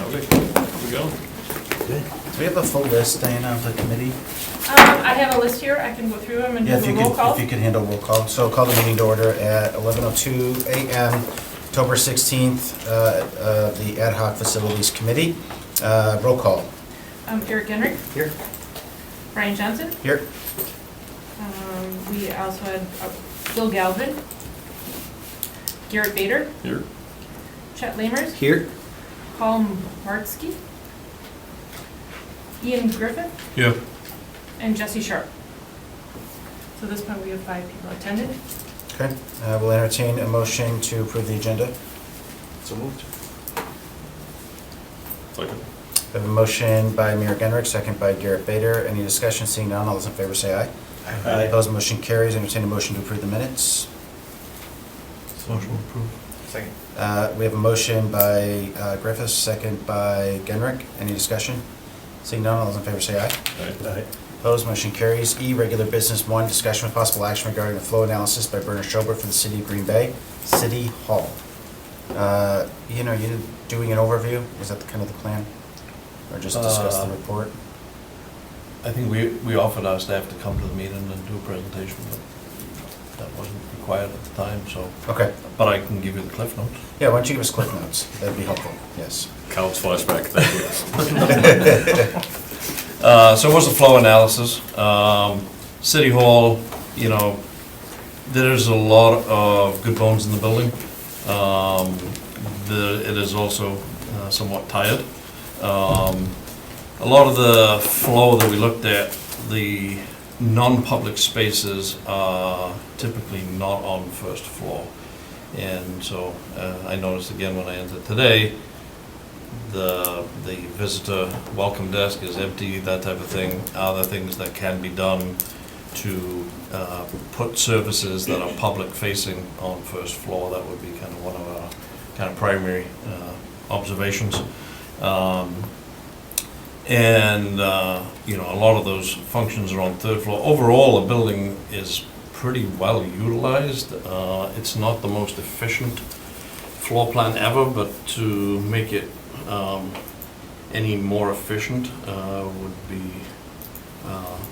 Okay, here we go. Good. Do we have a full list, Diana, of the committee? I have a list here, I can go through them and do Yeah, if a you roll call. could, if you could handle roll call. So call the meeting to order at 11:02 a.m., October 16th, the Ad Hoc Facilities Committee. Roll call. Eric Genrick, Here. Brian Johnson. Here. We also had Bill Galvin, Garrett Bader, Here. Chet Lamers, Here. Paul Martsky, Ian Griffith, Yeah. and Jesse Sharp. So this point we have 5 people attended. Okay. We'll entertain a motion to approve the agenda. So moved. Second. We have a motion by Mayor Genrick, second by Garrett Bader. Any discussion? Seeing none, all those in favor say aye. Aye. Opposed, motion carries. Entertain a motion to approve the minutes. Motion approved. Second. We have a motion by Griffiths, second by Genrick. Any discussion? Seeing none, all those in favor say aye. Aye. Opposed, motion carries. E, regular business 1, discussion with possible action regarding the flow analysis by Bernard Schober for the City of Green Bay, City Hall. You doing an overview? Was that kind of the plan? Or just discuss the report? I think we offered our staff to come to the meeting and do a presentation, but that wasn't required at the time, so. Okay. But I can give you the cliff notes. Yeah, why don't you give us clip notes? That'd be helpful, yes. Couch flashback, thank you. So it was a flow analysis. City Hall, there's a lot of good bones in the building. It is also somewhat tired. A lot of the flow that we looked at, the non-public spaces are typically not on the first floor. And so I noticed again when I entered today, the visitor welcome desk is empty, that type of thing. Other things that can be done to put services that are public facing on first floor, that would be kind of one of our kind of primary observations. A lot of those functions are on third floor. Overall, the building is pretty well utilized. It's not the most efficient floor plan ever, but to make it any more efficient would be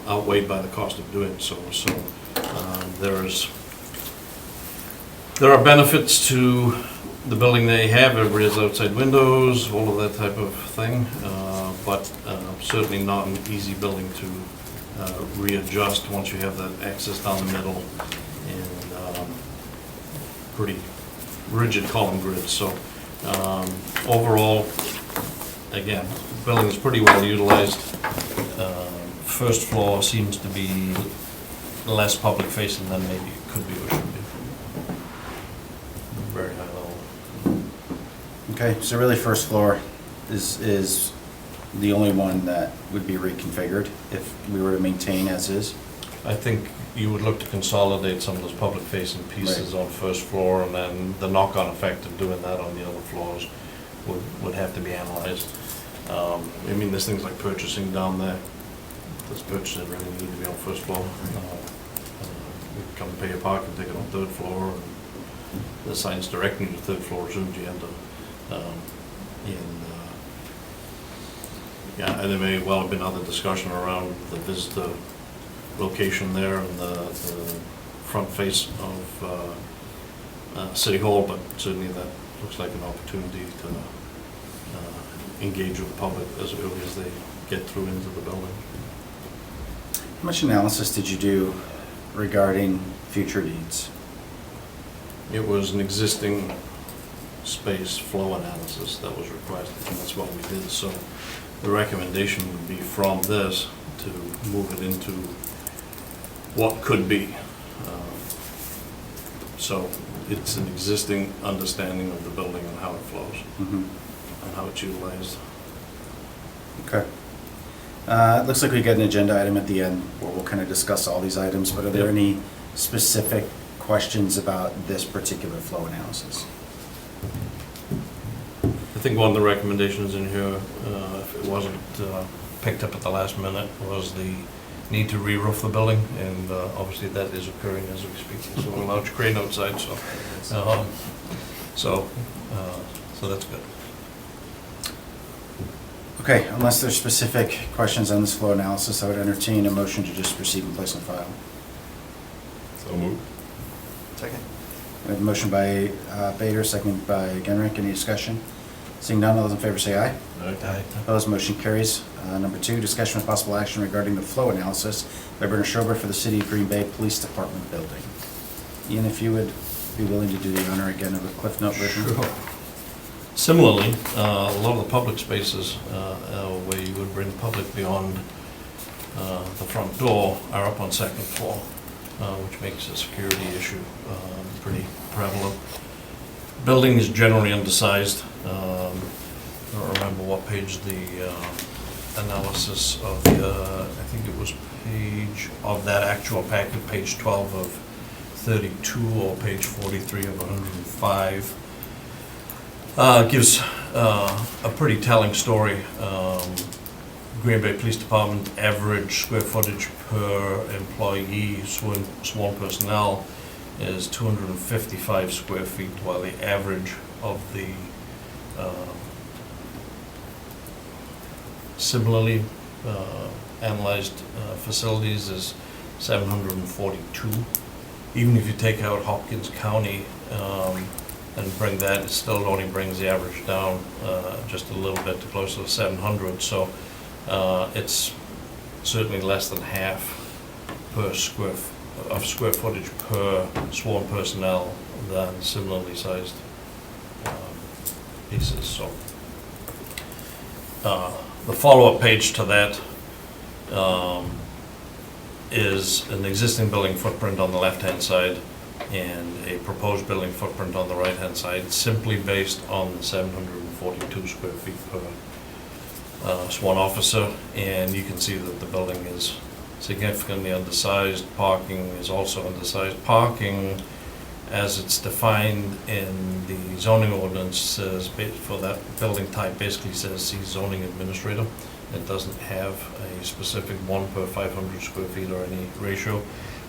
outweighed by the cost of doing so. So there are benefits to the building they have. Everybody has outside windows, all of that type of thing, but certainly not an easy building to readjust once you have that access down the middle and pretty rigid column grids. So overall, again, the building is pretty well utilized. First floor seems to be less public facing than maybe it could be or should be. Very high level. Okay, so really first floor is the only one that would be reconfigured if we were to maintain as is? I think you would look to consolidate some of those public facing pieces on first floor, and then the knock-on effect of doing that on the other floors would have to be analyzed. There's things like purchasing down there. Does purchasing really need to be on first floor? You come pay a park and take it on third floor, and the sign's directing you to third floor as soon as you enter. And there may well have been other discussion around the visitor location there and the front face of City Hall, but certainly that looks like an opportunity to engage with the public as early as they get through into the building. How much analysis did you do regarding future needs? It was an existing space flow analysis that was requested, and that's what we did. So the recommendation would be from this to move it into what could be. So it's an existing understanding of the building and how it flows and how it's utilized. Okay. It looks like we got an agenda item at the end where we'll kind of discuss all these items, but are there any specific questions about this particular flow analysis? I think one of the recommendations in here, if it wasn't picked up at the last minute, was the need to re-roof the building, and obviously that is occurring as we speak. So we're allowed to crane outside, so that's good. Okay, unless there's specific questions on this flow analysis, I would entertain a motion to just receive and place on file. So moved. Second. We have a motion by Bader, second by Genrick. Any discussion? Seeing none, all those in favor say aye. Aye. Opposed, motion carries. Number 2, discussion with possible action regarding the flow analysis by Bernard Schober for the City of Green Bay Police Department building. Ian, if you would be willing to do the honor again of a Cliff Note version? Sure. Similarly, a lot of the public spaces where you would bring public beyond the front door are up on second floor, which makes a security issue pretty prevalent. Building is generally undersized. I don't remember what page the analysis of the, I think it was page of that actual packet, page 12 of 32 or page 43 of 105. Gives a pretty telling story. Green Bay Police Department average square footage per employee, sworn personnel, is 255 square feet, while the average of the similarly analyzed facilities is 742. Even if you take out Hopkins County and bring that, it still only brings the average down just a little bit to closer to 700. So it's certainly less than half per square footage per sworn personnel than similarly sized pieces. So the follow-up page to that is an existing building footprint on the left-hand side and a proposed building footprint on the right-hand side, simply based on 742 square feet per sworn officer. And you can see that the building is significantly undersized. Parking is also undersized. Parking, as it's defined in the zoning ordinance, says for that building type basically says see zoning administrator. It doesn't have a specific 1 per 500 square feet or any ratio.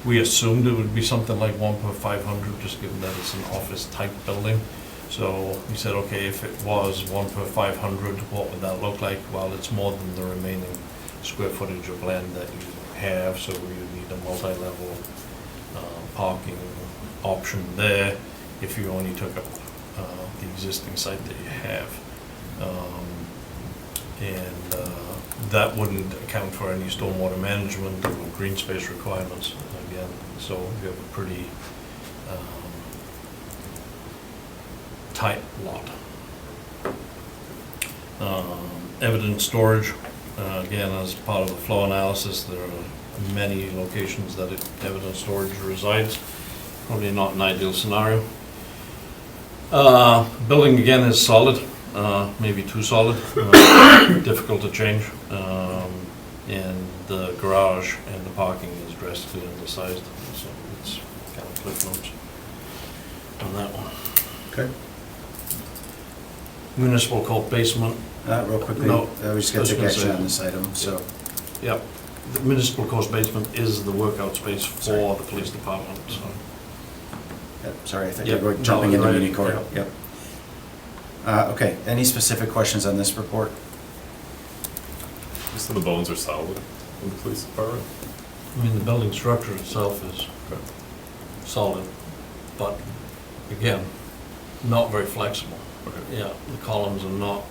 We assumed it would be something like 1 per 500, just given that it's an office type building. So we said, okay, if it was 1 per 500, what would that look like? Well, it's more than the remaining square footage of land that you have, so we would need a multi-level parking option there if you only took up the existing site that you have. That wouldn't account for any stormwater management or green space requirements again. So you have a pretty tight lot. Evidence storage, again, as part of the flow analysis, there are many locations that evidence storage resides. Probably not an ideal scenario. Building again is solid, maybe too solid, difficult to change. And the garage and the parking is drastically undersized, so it's kind of cliff notes on that one. Okay. Municipal court basement. Real quickly, No, we just got I was to take gonna action say- on this item, so. Yep. The municipal court basement is the workout space Sorry. for the police department, so. Yep, sorry, I think Yep, we're jumping into right, muni court. yep. Yep. Okay, any specific questions on this report? So the bones are solid in the police department? I mean, the building structure itself is Okay. solid, but again, not very flexible. Okay. Yeah, the columns are not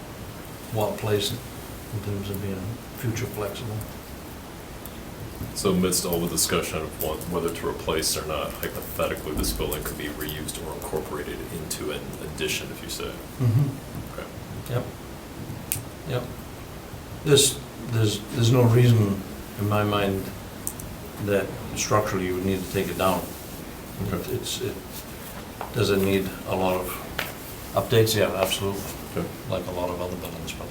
well placed in terms of being future flexible. So amidst all the discussion of whether to replace or not, hypothetically, this building could be reused or incorporated into an addition, if you say. Okay. Yep. Yep. There's no reason in my mind that structurally you would need to take it down. Okay. Does it need a lot of updates? Yeah, absolutely. Okay. Like a lot of other buildings, but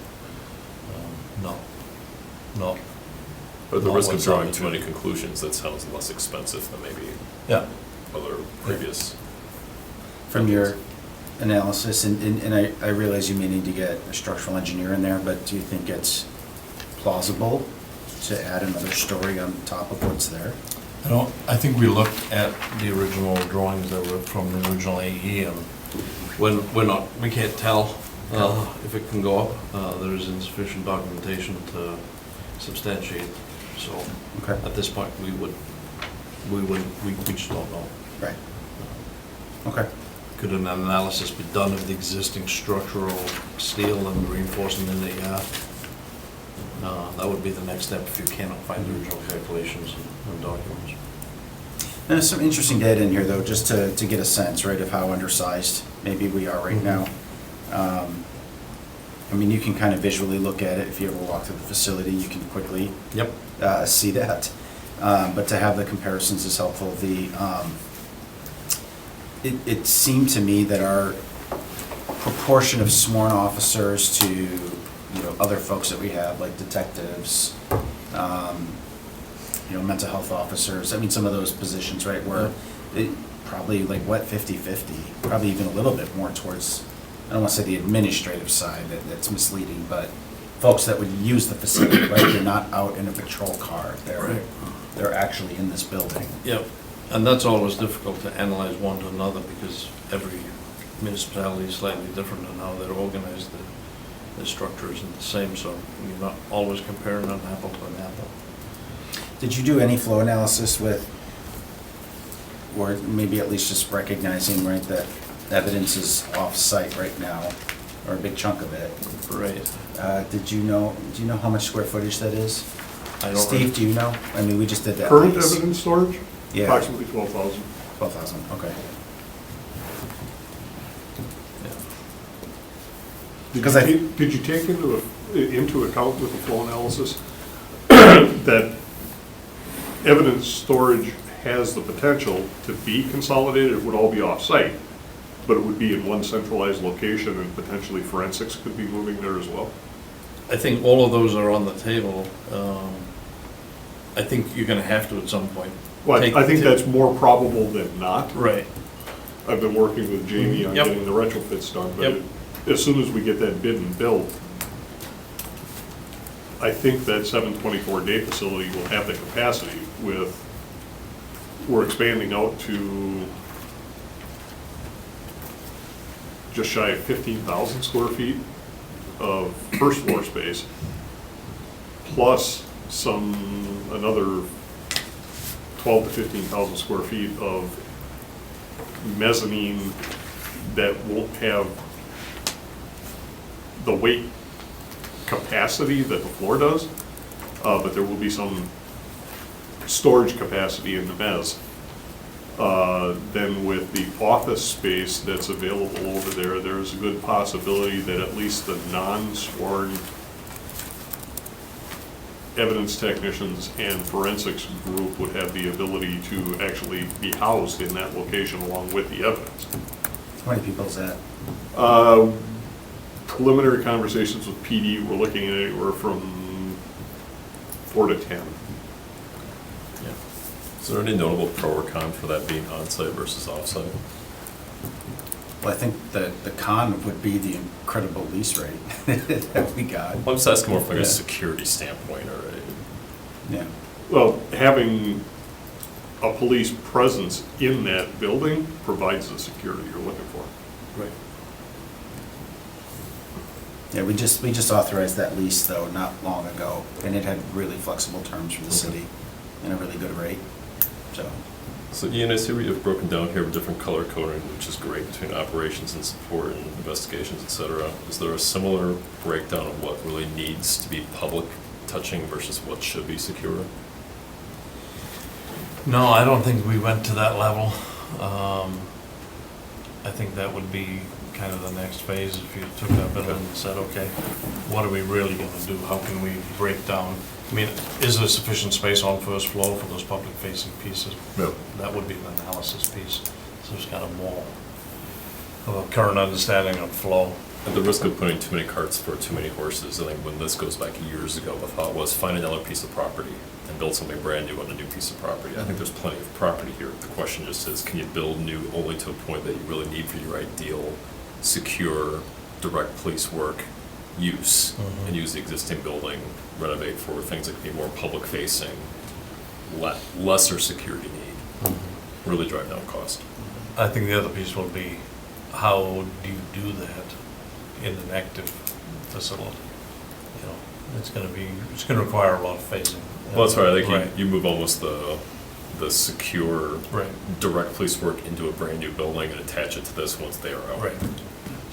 no. But at the Not risk of drawing what's too many conclusions, that sounds less expensive than maybe Yeah. other previous. From your analysis, and I realize you may need to get a structural engineer in there, but do you think it's plausible to add another story on top of what's there? I think we looked at the original drawings that were from the original AE, and we can't tell If it can go up, there is insufficient documentation to substantiate, so Okay, at this point, we just don't know. right. Okay, Could an analysis be done of the existing structural steel and reinforcement in the yard? That would be the next step if you cannot find the original calculations and documents. and there's some interesting data in here, though, just to get a sense, right, of how undersized maybe we are right now. I mean, you can kind of visually look at it. If you ever walk through the facility, you can quickly Yep. see that. But to have the comparisons is helpful. It seemed to me that our proportion of sworn officers to, other folks that we have, like detectives, mental health officers, I mean, some of those positions, right, where it probably like 50-50, probably even a little bit more towards, I don't want to say the administrative side, that's misleading, but folks that would use the facility, right? They're not out in a patrol car. They're actually in this building. Yep, and that's always difficult to analyze one to another because every municipality is slightly different in how they're organized. The structure isn't the same, so you're not always comparing an apple to an apple. Did you do any flow analysis with, or maybe at least just recognizing, right, that evidence is off-site right now, or a big chunk of it? Right. Do you know how much square footage that is? I don't. Steve, do you know? I mean, we just did that. Current piece. evidence storage? Yeah. Approximately 12,000. 12,000, okay. Because Did you take into account with the flow analysis that evidence storage has the potential to be consolidated? It would all be off-site, but it would be in one centralized location and potentially forensics could be moving there as well? I think all of those are on the table. I think you're gonna have to at some point. Well, I think that's more probable than not. Right. I've been working with Jamie on Yep. getting the retrofits done, but Yep. as soon as we get that bid and build, I think that 724-day facility will have the capacity we're expanding out to just shy of 15,000 square feet of first floor space, plus another 12 to 15,000 square feet of mezzanine that won't have the weight capacity that the floor does, but there will be some storage capacity in the mezz. Then with the office space that's available over there, there's a good possibility that at least the non-sworn evidence technicians and forensics group would have the ability to actually be housed in that location along with the evidence. How many people is that? Preliminary conversations with PD, we're looking at anywhere from 4 to 10. Yeah. Is there any notable pro or con for that being on-site versus off-site? Well, I think the con would be the incredible lease rate that we got. I'm just asking more from like Yeah. a security standpoint, all right? Yeah. Well, having a police presence in that building provides the security you're looking for. Right. Yeah, we just authorized that lease, though, not long ago, and it had really flexible terms for the city and a really good rate, so. So Ian, I see where you've broken down here with different color coding, which is great, between operations and support and investigations, et cetera. Is there a similar breakdown of what really needs to be public touching versus what should be secure? No, I don't think we went to that level. I think that would be kind of the next phase if you took that building and said, okay, what are we really gonna do? How can we break down? I mean, is there sufficient space on first floor for those public facing pieces? No. That would be an analysis piece. So it's kind of more of a current understanding of flow. At the risk of putting too many carts for too many horses, I think when this goes back years ago, the thought was find another piece of property and build something brand new on a new piece of property. I think there's plenty of property here. The question just is, can you build new only to a point that you really need for your ideal, secure, direct police work use, Mhm. and use the existing building, renovate for things that can be more public facing, lesser security need, really drive down cost. I think the other piece will be, how do you do that? in an active facility. You know, it's gonna require a lot of phasing. Well, that's right, I Right. think you move almost the secure, Right. direct police work into a brand-new building and attach it to this once they are out. Right.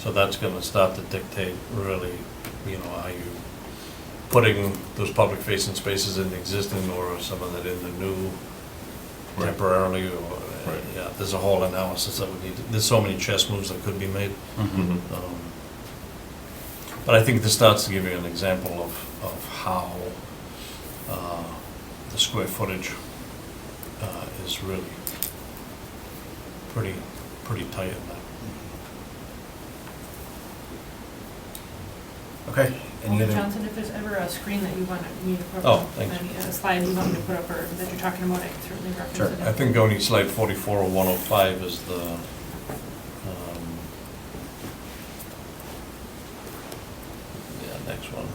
So that's gonna start to dictate really, you know, are you putting those public facing spaces in the existing or some of that in the new Right. temporarily or, Right. yeah, there's a whole analysis that we need, there's so many chess moves that could be made. Mhm. But I think this starts to give you an example of how the square footage is really pretty tight in that. Okay, any Well, other? Johnson, if there's ever a screen that you want me to put Oh, up, thanks. a slide you want me to put up or that you're talking about, I can certainly reference Sure. it. I think only slide 44 or 105 is the, yeah, next one.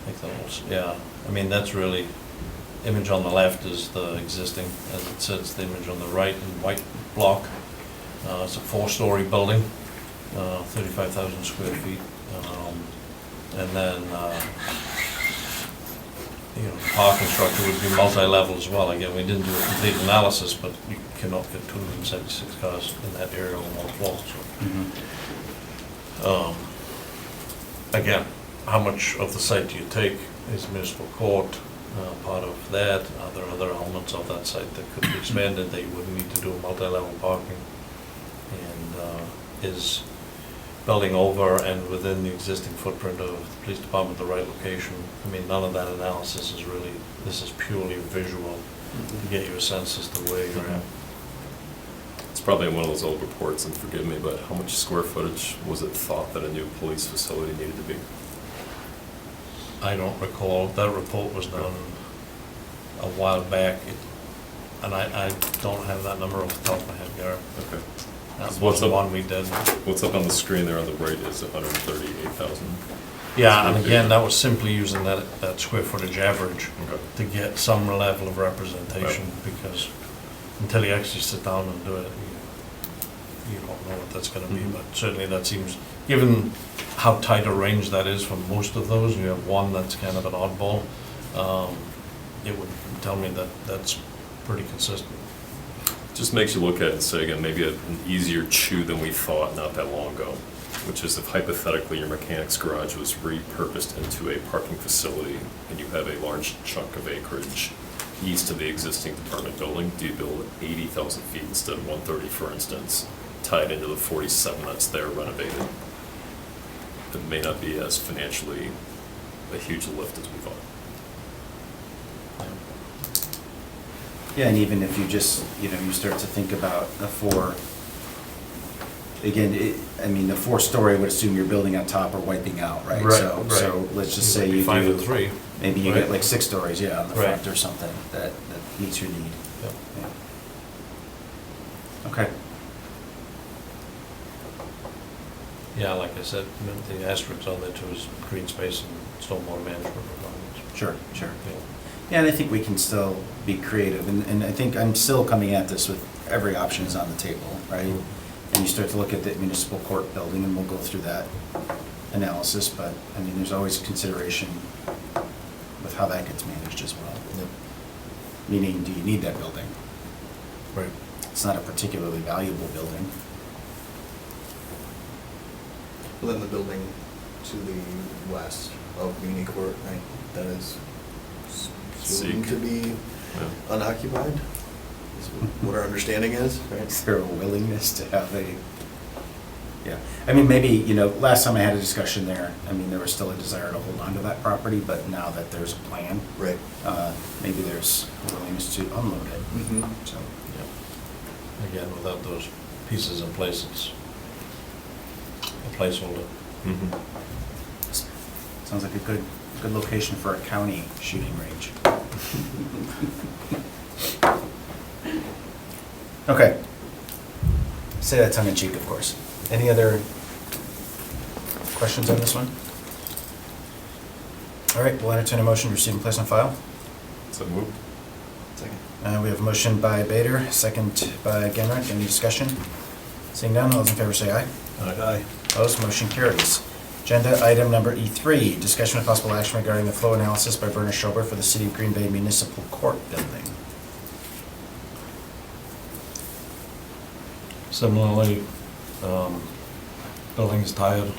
I think that was, yeah, I mean, that's really, image on the left is the existing, as it sits, the image on the right in white block. It's a 4-story building, 35,000 square feet. And then, you know, the parking structure would be multi-level as well. Again, we didn't do a complete analysis, but you cannot fit 276 cars in that area on one floor, so. Mhm. Again, how much of the site do you take? Is municipal court part of that? Are there other elements of that site that could be expanded that you wouldn't need to do a multi-level parking? And is building over and within the existing footprint of the police department the right location? I mean, none of that analysis is really, this is purely visual to get you a sense as to where you're at. It's probably in one of those old reports, and forgive me, but how much square footage was it thought that a new police facility needed to be? I don't recall, that report was done a while back, and I don't have that number off the top of my head, Garrett. Okay. That So was what's the up- one we did. What's up on the screen there on the right is 138,000. Yeah, and again, that was simply using that square footage average Okay. to get some level of representation, because until you actually sit down and do it, you don't know what that's gonna be, Mhm. but certainly that seems, given how tight a range that is for most of those, you have one that's kind of an oddball, it would tell me that that's pretty consistent. Just makes you look at it and say, again, maybe an easier chew than we thought not that long ago, which is if hypothetically your mechanic's garage was repurposed into a parking facility and you have a large chunk of acreage east of the existing department building, do you build 80,000 feet instead of 130, for instance, tied into the 47 that's there renovated? It may not be as financially a huge lift as we thought. Yeah, and even if you just, you know, you start to think about the I mean, the 4-story would assume you're building on top or wiping out, right? Right, So let's just say would be you fine do, with 3. maybe you right? get like 6 stories, yeah, on the Right. front or something that meets your need. Yep. Yeah. Okay. Yeah, like I said, the asterisk on there too is green space and stormwater management requirements. Sure. Yeah. Yeah, and I think we can still be creative, and I think I'm still coming at this with every option is on the table, right? And you start to look at the municipal court building, and we'll go through that analysis, but, I mean, there's always consideration with how that gets managed as well. Meaning, do you need that building? Right. It's not a particularly valuable building. Well, then the building to the west of Muni Court, right, that is soon Seek. to be Yeah. unoccupied, is what our understanding is, right? Is there a willingness to have yeah, I mean, maybe, you know, last time I had a discussion there, I mean, there was still a desire to hold on to that property, but now that there's a plan, Right. maybe there's a willingness to unload it, Mm-hmm. so. Yeah. Again, without those pieces in place, it's a placeholder. Mhm. Sounds like a good location for a county shooting range. Okay. Say that tongue in cheek, of course. Any other questions on this one? All right, we'll entertain a motion to receive and place on file. So moved. Second. We have a motion by Bader, second by Genrich. Any discussion? Seeing none, all those in favor say aye. Aye. Opposed, motion carries. Agenda item number E3, discussion with possible action regarding the flow analysis by Berner Schober for the City of Green Bay Municipal Court building. Similarly, building is tired.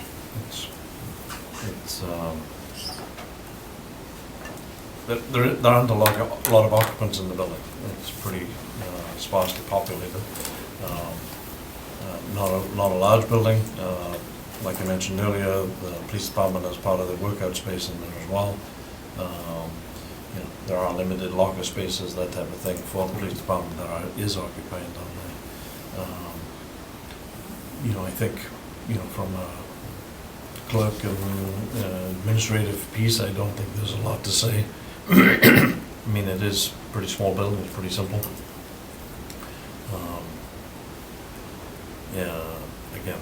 There aren't a lot of occupants in the building. It's pretty sparsely populated. Not a large building. Like I mentioned earlier, the police department has part of the workout space in there as well. There are limited locker spaces, that type of thing, for the police department that is occupied down there. I think, from a clerk and administrative piece, I don't think there's a lot to say. I mean, it is a pretty small building, it's pretty simple. Again,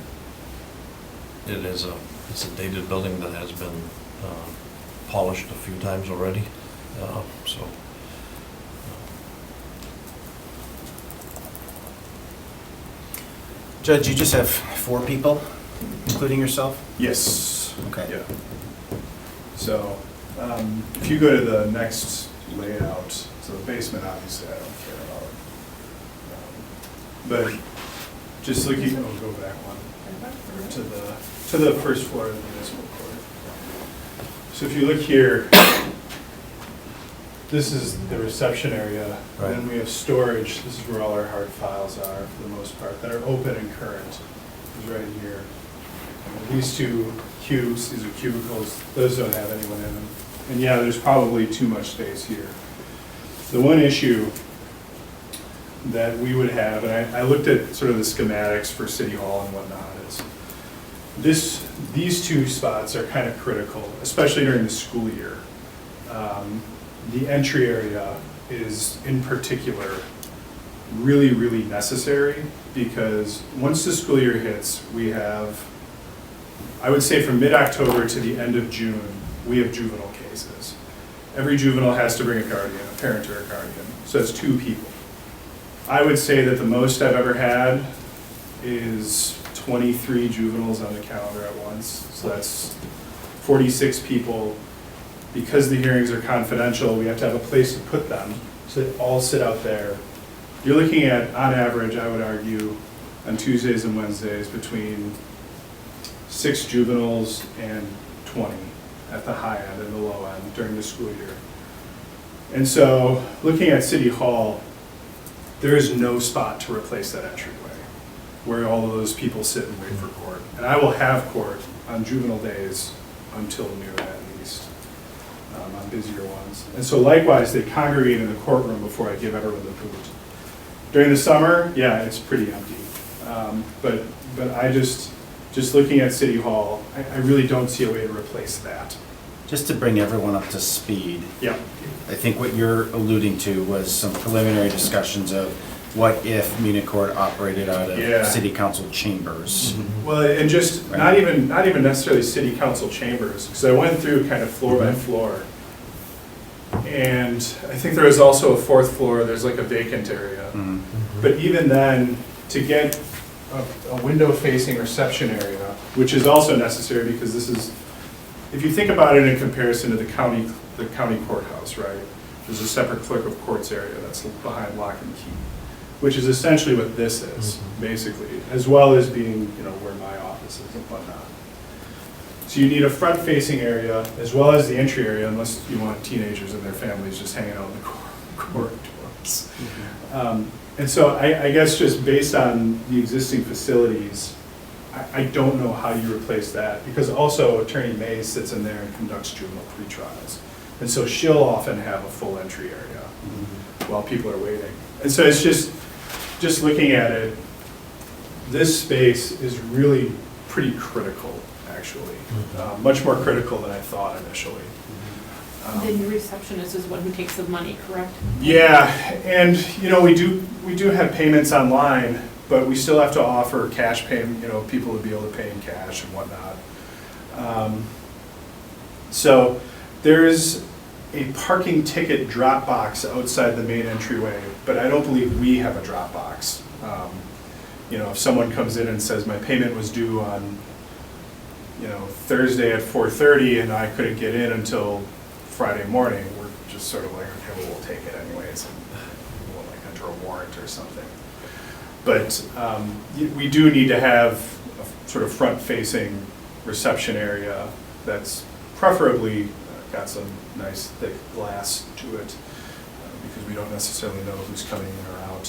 it's a dated building that has been polished a few times already, so. Judge, you just have 4 people, including yourself? Yes. Okay. Yeah. So, if you go to the next layout, so the basement, obviously, I don't care about. But just looking, we'll go back one to the first floor of the municipal court. So if you look here, this is the reception area, Right. and then we have storage. This is where all our hard files are, for the most part, that are open and current, is right here. And these 2 cubes, these are cubicles, those don't have anyone in them. And yeah, there's probably too much space here. The one issue that we would have, and I looked at sort of the schematics for City Hall and whatnot, is these 2 spots are kind of critical, especially during the school year. The entry area is, in particular, really, really necessary, because once the school year hits, we have, I would say from mid-October to the end of June, we have juvenile cases. Every juvenile has to bring a guardian, a parent or a guardian, so that's 2 people. I would say that the most I've ever had is 23 juveniles on the calendar at once, so that's 46 people. Because the hearings are confidential, we have to have a place to put them, so they all sit out there. You're looking at, on average, I would argue, on Tuesdays and Wednesdays, between 6 juveniles and 20 at the high end and the low end during the school year. And so, looking at City Hall, there is no spot to replace that entryway, where all of those people sit and wait for court. And I will have court on juvenile days until noon at least. On busier ones. And so likewise, they congregate in the courtroom before I give everyone the boot. During the summer, yeah, it's pretty empty. But I just looking at City Hall, I really don't see a way to replace that. Just to bring everyone up to speed, Yeah. I think what you're alluding to was some preliminary discussions of what if Municourt operated out of Yeah. city council chambers. Well, and just Right. not even necessarily city council chambers, because I went through kind of floor by floor. And I think there is also a 4th floor, there's like a vacant area. Mhm. But even then, to get a window-facing reception area, which is also necessary because this is, if you think about it in comparison to the county courthouse, right? There's a separate clerk of courts area that's behind lock and key, which is essentially what this is, basically, as well as being, where my office is and whatnot. So you need a front-facing area as well as the entry area, unless you want teenagers and their families just hanging out in the corridors. And so I guess just based on the existing facilities, I don't know how you replace that, because also Attorney Mays sits in there and conducts juvenile pretrials. And so she'll often have a full entry area while people are waiting. And so it's just looking at it, this space is really pretty critical, actually. Much more critical than I thought initially. Then your receptionist is one who takes the money, correct? Yeah, and we do have payments online, but we still have to offer cash payment, people to be able to pay in cash and whatnot. So there's a parking ticket drop box outside the main entryway, but I don't believe we have a drop box. If someone comes in and says my payment was due on Thursday at 4:30 and I couldn't get in until Friday morning, we're just sort of like, okay, well, we'll take it anyways, and we'll like enter a warrant or something. But we do need to have a sort of front-facing reception area that's preferably got some nice thick glass to it, because we don't necessarily know who's coming in or out.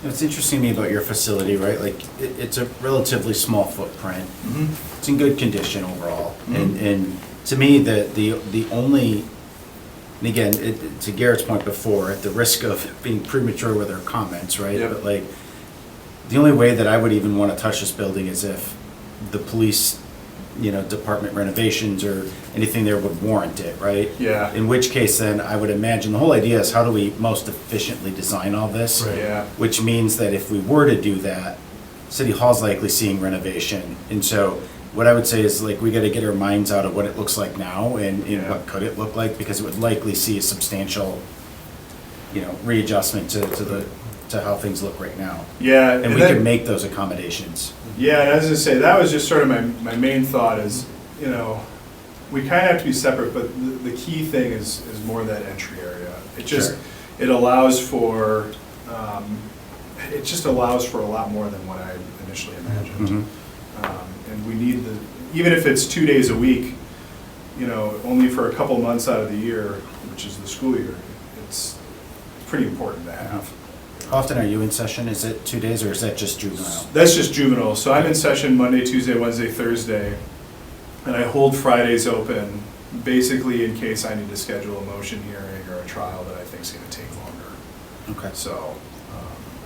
What's interesting to me about your facility, right, like, it's a relatively small footprint. It's in good condition overall. And to me, the only, and again, to Garrett's point before, at the risk of being premature with our comments, right? Yep. But like, the only way that I would even want to touch this building is if the police, department renovations or anything there would warrant it, right? Yeah. In which case, then, I would imagine the whole idea is how do we most efficiently design all this? Right. Yeah. Which means that if we were to do that, City Hall's likely seeing renovation. And so what I would say is, like, we got to get our minds out of what it looks like now and Yeah. what could it look like, because it would likely see a substantial, readjustment to how things look right now. Yeah. And we then- could make those accommodations. Yeah, and as I say, that was just sort of my main thought is, we kind of have to be separate, but the key thing is more that entry area. It just, Sure. it allows for, it just allows for a lot more than what I initially imagined. And we need even if it's 2 days a week, only for a couple months out of the year, which is the school year, it's pretty important to have. How often are you in session? Is it 2 days or is that just juvenile? That's just juvenile. So I'm in session Monday, Tuesday, Wednesday, Thursday, and I hold Fridays open, basically in case I need to schedule a motion hearing or a trial that I think is going to take longer. Okay. So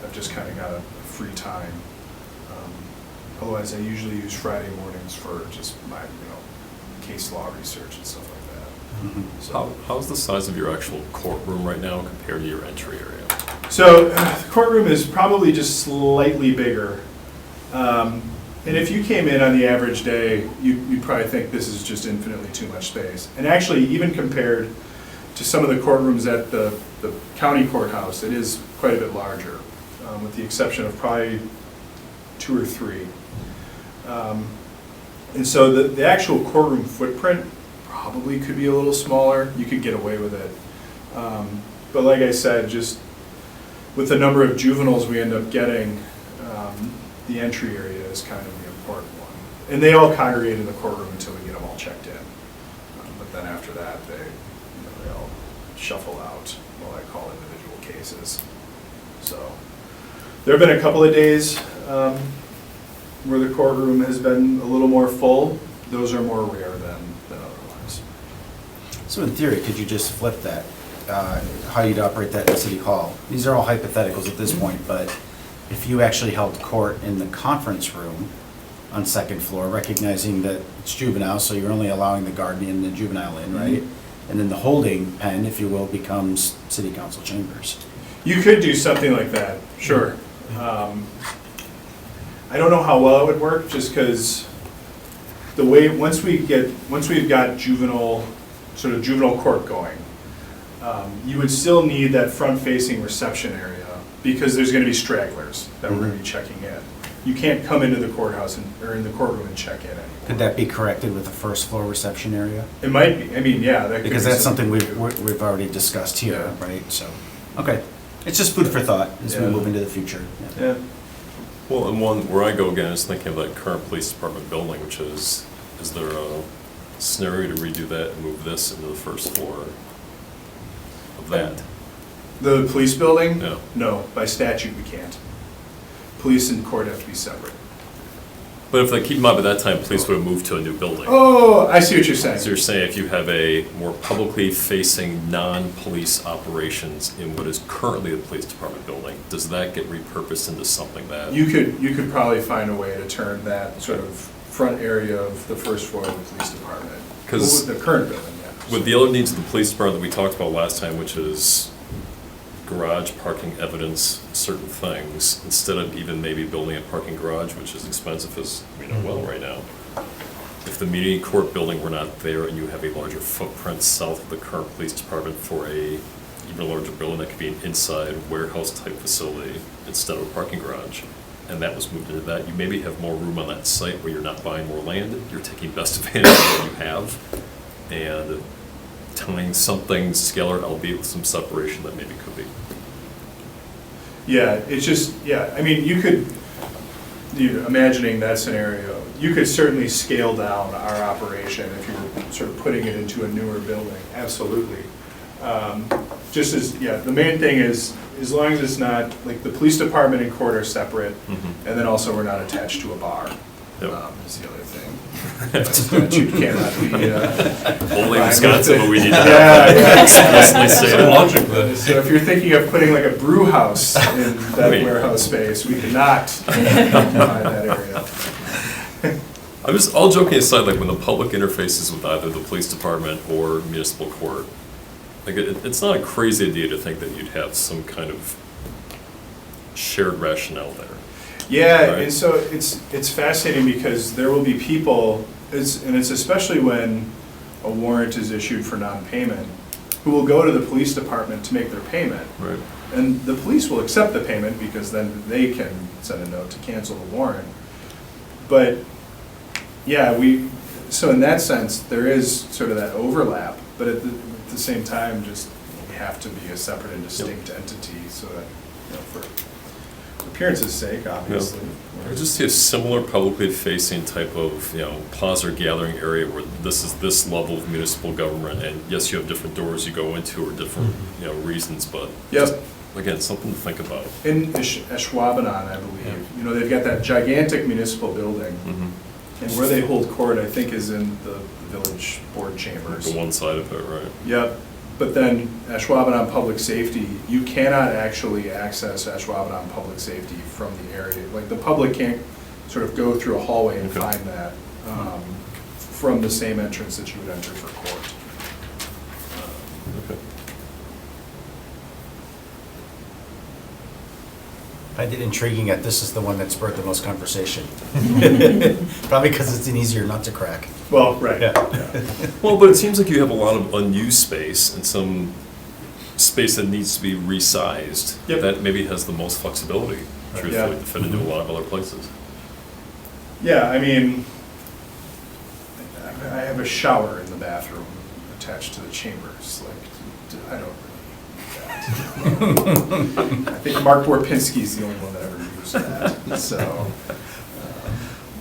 I've just kind of got a free time. Otherwise, I usually use Friday mornings for just my, case law research and stuff like that. So. How's the size of your actual courtroom right now compared to your entry area? So the courtroom is probably just slightly bigger. And if you came in on the average day, you'd probably think this is just infinitely too much space. And actually, even compared to some of the courtrooms at the county courthouse, it is quite a bit larger, with the exception of probably 2 or 3. And so the actual courtroom footprint probably could be a little smaller. You could get away with it. But like I said, just with the number of juveniles we end up getting, the entry area is kind of the important one. And they all congregate in the courtroom until we get them all checked in. But then after that, they all shuffle out, what I call individual cases. So there have been a couple of days where the courtroom has been a little more full. Those are more rare than otherwise. So in theory, could you just flip that, how you'd operate that in City Hall? These are all hypotheticals at this point, but if you actually held court in the conference room on second floor, recognizing that it's juvenile, so you're only allowing the guardian and the juvenile in, right? And then the holding pen, if you will, becomes city council chambers. You could do something like that, sure. I don't know how well it would work, just because the way, once we've got juvenile court going, you would still need that front-facing reception area, because there's going to be stragglers that we're going to be checking in. You can't come into the courthouse or in the courtroom and check in anymore. Could that be corrected with a first floor reception area? It might be. I mean, yeah, that could be. Because that's something we we've already discussed here, Yeah. right? So, okay. It's just food for thought as we Yeah. move into the future. Yeah. Well, and one, where I go again is thinking of that current police department building, which is there a scenario to redo that and move this into the first floor of that? The police building? Yeah. No, by statute we can't. Police and court have to be separate. But if they keep in mind, by that time, police would have moved to a new building. Oh, I see what you're saying. So you're saying if you have a more publicly facing non-police operations in what is currently the police department building, does that get repurposed into something that? You could probably find a way to turn that sort of front area of the first floor of the police department. 'Cause the current building, yeah. With the other needs of the police department that we talked about last time, which is garage, parking, evidence, certain things, instead of even maybe building a parking garage, which is expensive as we know well right now. If the community court building were not there and you have a larger footprint south of the current police department for a even larger building that could be an inside warehouse type facility instead of a parking garage, and that was moved into that, you maybe have more room on that site where you're not buying more land, you're taking best advantage of what you have, and tying something scalar, albeit with some separation that maybe could be. Yeah, it's just, yeah, I mean, imagining that scenario, you could certainly scale down our operation if you were sort of putting it into a newer building, absolutely. Just as, yeah, the main thing is, as long as it's not, like, the police department and court are separate, and then also we're not attached to a bar, Yep. is the other thing. By statute cannot be. Only Fine. Wisconsin, but we need to Yeah, yeah. explicitly say Some that. logic there. So if you're thinking of putting like a brew house in that Wait. warehouse space, we cannot find that area. I was, all joking aside, like when the public interfaces with either the police department or municipal court, like it's not a crazy idea to think that you'd have some kind of shared rationale there. Yeah, Right. and so it's fascinating because there will be people, and it's especially when a warrant is issued for non-payment, who will go to the police department to make their payment. Right. And the police will accept the payment because then they can send a note to cancel the warrant. But, yeah, so in that sense, there is sort of that overlap, but at the same time, just we have to be a separate and distinct entity so that, for appearance's sake, obviously. I just see a similar publicly facing type of, plaza or gathering area where this is this level of municipal government, and yes, you have different doors you go into or different, reasons, but Yep. just, again, something to think about. In Ashwaubenon, I believe, they've got that gigantic municipal building, and where they hold court, I think, is in the village board chambers. The one side of it, right? Yep, but then Ashwaubenon Public Safety, you cannot actually access Ashwaubenon Public Safety from the area. Like, the public can't sort of go through a hallway and Okay. find that from the same entrance that you would enter for court. Okay. I find it intriguing that this is the one that spurred the most conversation. Probably because it's an easier nut to crack. Well, right. Yeah. Well, but it seems like you have a lot of unused space and some space that needs to be resized. Yep. That maybe has the most flexibility, truthfully, Yeah. to fit into a lot of other places. Yeah, I mean, I have a shower in the bathroom attached to the chambers, like, I don't really need that. I think Mark Borpinski's the only one that ever used that, so.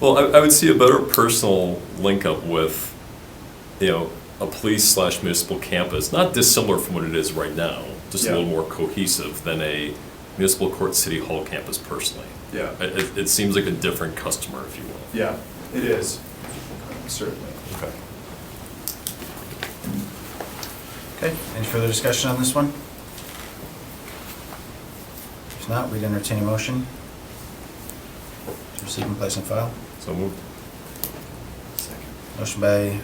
Well, I would see a better personal link up with, a police/municipal campus, not dissimilar from what it is right now, just a Yeah. little more cohesive than a municipal court city hall campus personally. Yeah, It seems like a different customer, if you will. yeah, it is, certainly. Okay. Okay, any further discussion on this one? If not, we'd entertain a motion to receive and place on file. So moved. Motion by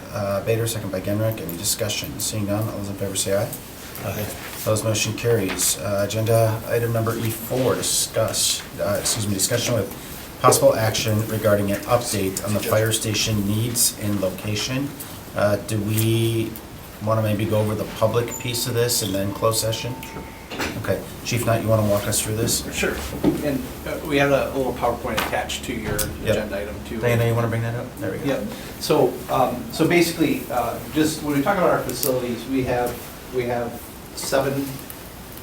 Bader, second by Genrick. Any discussion? Seeing none, all those in favor say aye. Aye. Opposed, motion carries. Agenda item number E4, discussion with possible action regarding an update on the fire station needs and location. Do we want to maybe go over the public piece of this and then close session? Sure. Okay, Chief Knight, you want to walk us through this? Sure. And we have a little PowerPoint attached to your Yep. agenda item too. Diana, you want to bring that up? There we go. Yep. So, so basically, just when we talk about our facilities, we have 7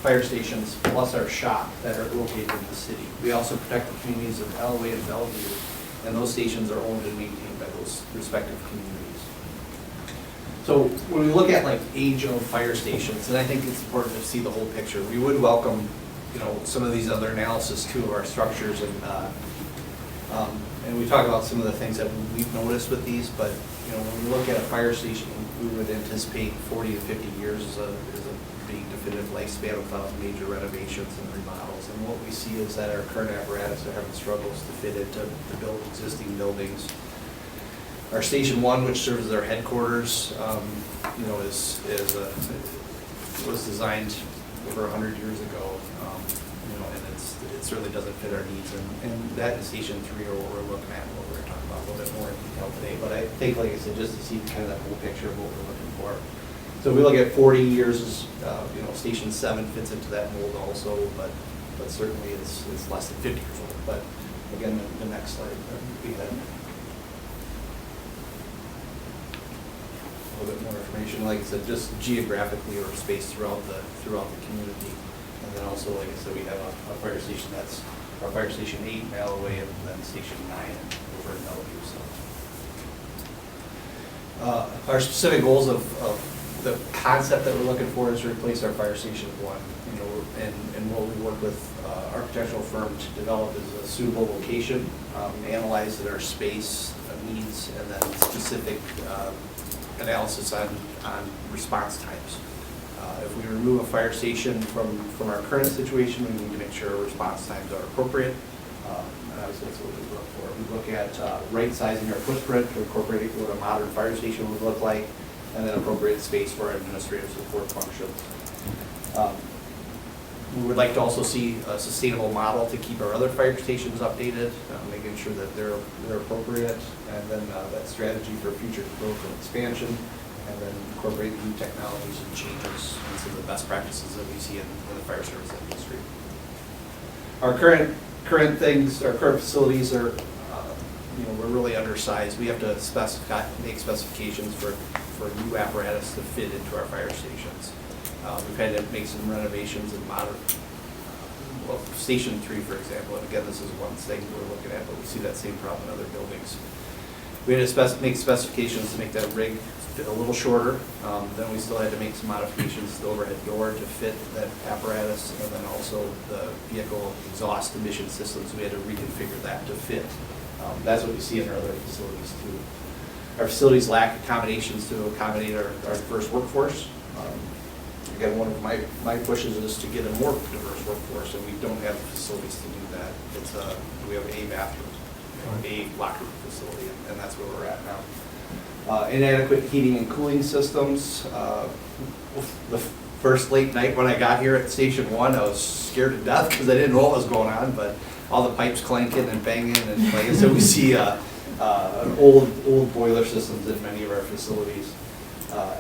fire stations plus our shop that are located in the city. We also protect the communities of Elway and Bellevue, and those stations are owned and maintained by those respective communities. So when we look at like age-owned fire stations, and I think it's important to see the whole picture, we would welcome, some of these other analysis too of our structures and we talk about some of the things that we've noticed with these, but, when we look at a fire station, we would anticipate 40 to 50 years is a big definitive lifespan without major renovations and remodels. And what we see is that our current apparatus are having struggles to fit into the existing buildings. Our Station 1, which serves as our headquarters, was designed over 100 years ago, and it certainly doesn't fit our needs. And that is Station 3, or what we're looking at, what we're going to talk about a little bit more in detail today. But I think, like I said, just to see kind of that whole picture of what we're looking for. So if we look at 40 years, Station 7 fits into that mold also, but certainly it's less than 50 years old. But Again, the next slide, we had a little bit more information, like I said, just geographically or spaced throughout the community. And then also, like I said, we have a fire station that's, our fire station 8 in Alloway, and then station 9 over in Bellevue, so. Our specific goals of the concept that we're looking for is to replace our fire station 1. You know, and what we work with architectural firm to develop is a suitable location, analyze our space needs, and then specific analysis on response times. If we remove a fire station from our current situation, we need to make sure our response times are appropriate. And obviously that's what we look for. We look at right sizing our footprint to incorporate what a modern fire station would look like, and then appropriate space for our administrative support functions. We would like to also see a sustainable model to keep our other fire stations updated, making sure that they're appropriate, and then that strategy for future growth and expansion, and then incorporate new technologies and changes and some of the best practices that we see in the fire service industry. Our current facilities are, we're really undersized. We have to make specifications for new apparatus to fit into our fire stations. We've had to make some renovations and modern, Station 3, for example, and again, this is one thing we're looking at, but we see that same problem in other buildings. We had to make specifications to make that rig fit a little shorter. Then we still had to make some modifications to the overhead door to fit that apparatus, and then also the vehicle exhaust emission systems. We had to reconfigure that to fit. That's what we see in our other facilities too. Our facilities lack accommodations to accommodate our diverse workforce. Again, one of my pushes is to get a more diverse workforce, and we don't have the facilities to do that. We have a bathroom, a locker room facility, and that's where we're at now. Inadequate heating and cooling systems. The first late night when I got here at Station 1, I was scared to death because I didn't know what was going on, but all the pipes clanking and banging, and like I said, we see old boiler systems in many of our facilities.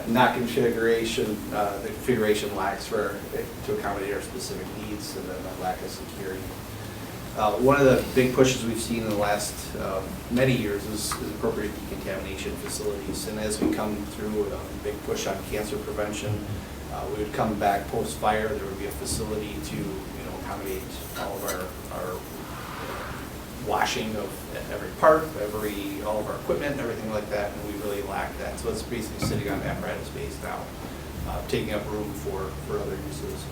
Not configuration, the configuration lacks to accommodate our specific needs, and then the lack of security. One of the big pushes we've seen in the last many years is appropriate decontamination facilities. And as we come through a big push on cancer prevention, we would come back post-fire, there would be a facility to accommodate all of our washing of every part, all of our equipment, everything like that, and we really lack that. So it's basically sitting on apparatus base now, taking up room for other uses.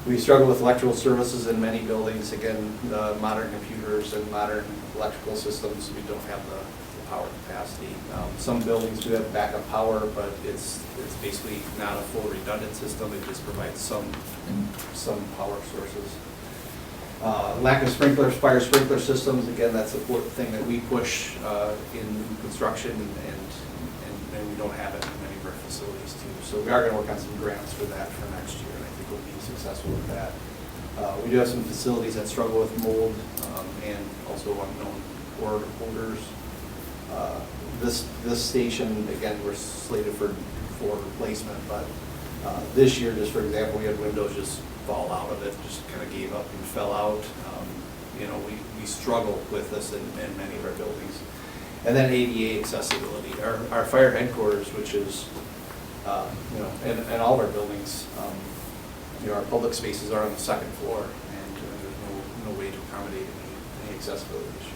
We struggle with electrical services in many buildings. Again, the modern computers and modern electrical systems, we don't have the power capacity. Some buildings do have backup power, but it's basically not a full redundant system. It just provides some power sources. Lack of sprinklers, fire sprinkler systems. Again, that's the thing that we push in construction, and we don't have it in many of our facilities too. So we are going to work on some grants for that for next year, and I think we'll be successful with that. We do have some facilities that struggle with mold and also unknown odors. This station, again, we're slated for replacement, but this year, just for example, we had windows just fall out of it, just kind of gave up and fell out. We struggle with this in many of our buildings. And then ADA accessibility. Our fire headquarters, which is, in all of our buildings, our public spaces are on the second floor, and there's no way to accommodate any accessibility issues.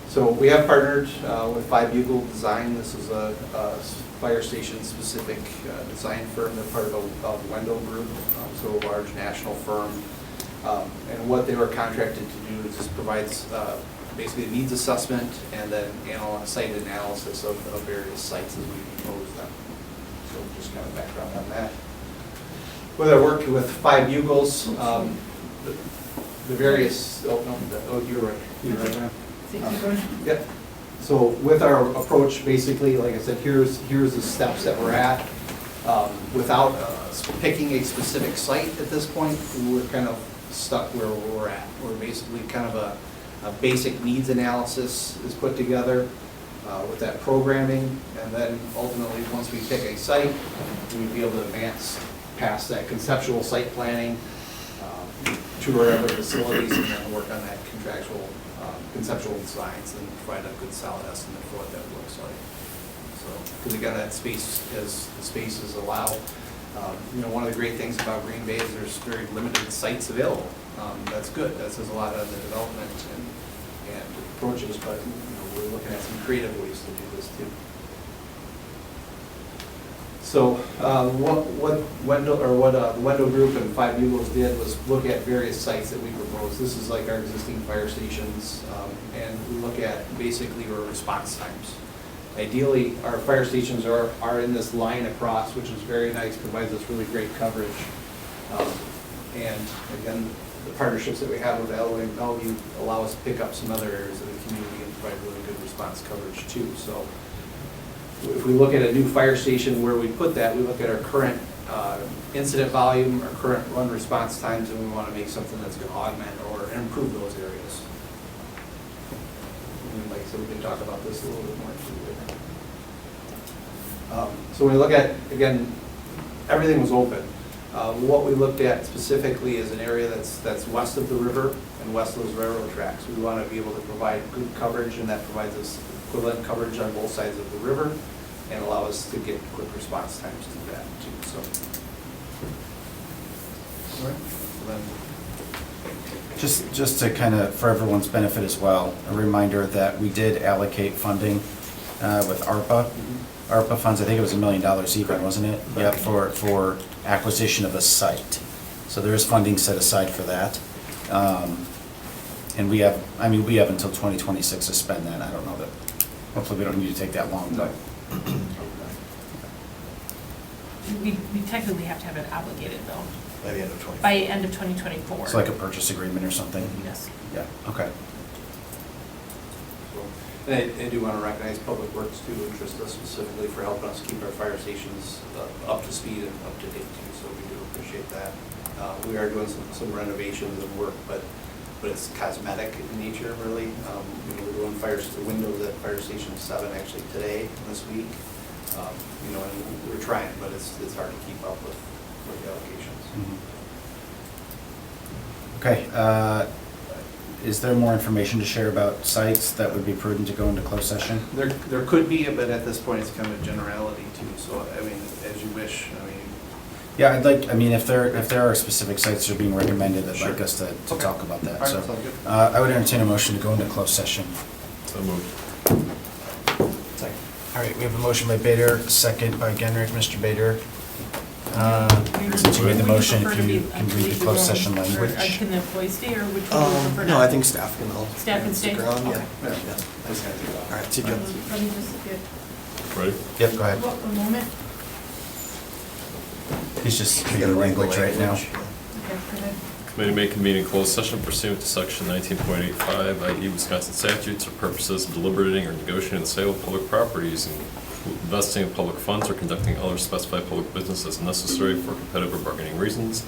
So we have partnered with 5 Bugle Design. This is a fire station specific design firm. They're part of the Wendell Group, so a large national firm. And what they were contracted to do is just provides basically a needs assessment and then site analysis of various sites as we propose them. So just kind of background on that. With our work with 5 Bugles, the various, you're right. You're right now. Yep. So with our approach, basically, like I said, here's the steps that we're at. Without picking a specific site at this point, we're kind of stuck where we're at. We're basically kind of a basic needs analysis is put together with that programming, and then ultimately, once we pick a site, we'd be able to advance past that conceptual site planning, tour of the facilities and then work on that contractual, conceptual designs and provide a good solid estimate for what that looks like. So, because again, that space, as the spaces allow, one of the great things about Green Bay is there's very limited sites available. That's good. That says a lot of the development and approaches, but, we're looking at some creative ways to do this too. So, what the Wendell Group and Five Bugles did was look at various sites that we proposed. This is like our existing fire stations, and we look at basically our response times. Ideally, our fire stations are in this line across, which is very nice, provides us really great coverage. And again, the partnerships that we have with Alloy and Bellevue allow us to pick up some other areas of the community and provide really good response coverage too. So if we look at a new fire station, where we put that, we look at our current incident volume, our current run response times, and we want to make something that's going to augment or improve those areas. And like I said, we can talk about this a little bit more too. So when we look at, again, everything was open. What we looked at specifically is an area that's west of the river and west of those railroad tracks. We want to be able to provide good coverage, and that provides us equivalent coverage on both sides of the river and allow us to get quick response times to that too. So, all right. So then, Just to kind of, for everyone's benefit as well, a reminder that we did allocate funding with ARPA. ARPA funds, I think it was $1 million even, wasn't it? Yeah, for acquisition of a site. So there is funding set aside for that. And we have until 2026 to spend that. I don't know that, hopefully we don't need to take that long, but. We technically have to have it obligated though, By the end of 20. by end of 2024. It's like a purchase agreement or something? Yes. Yeah, okay. and I do want to recognize Public Works too, Trista specifically for helping us keep our fire stations up to speed and up to date too, so we do appreciate that. We are doing some renovations and work, but it's cosmetic in nature really. We're doing the windows at Fire Station 7 actually today, this week. And we're trying, but it's hard to keep up with the allocations. Okay, is there more information to share about sites that would be prudent to go into closed session? There could be, but at this point, it's kind of a generality too, so, as you wish, Yeah, if there are specific sites that are being recommended, I'd like Sure. us to Okay. talk about that. All right, So, sounds good. I would entertain a motion to go into closed session. So moved. Second. All right, we have a motion by Bader, second by Genrich. Mr. Bader, since you made the motion, if you can read the closed session language. Can the employees stay, or which one do you prefer? No, I think staff can all. Staff can stay? Stick around, yeah. Okay. Yeah. All right, see you, Joe. Let me just get, Ready? Yep, go ahead. a moment. He's just You reading gotta read the language right now. language. Okay, go ahead. Committee may convene in closed session pursuant to section 19.85, i.e. Wisconsin statutes for purposes of deliberating or negotiating the sale of public properties and investing of public funds or conducting other specified public business as necessary for competitive or bargaining reasons.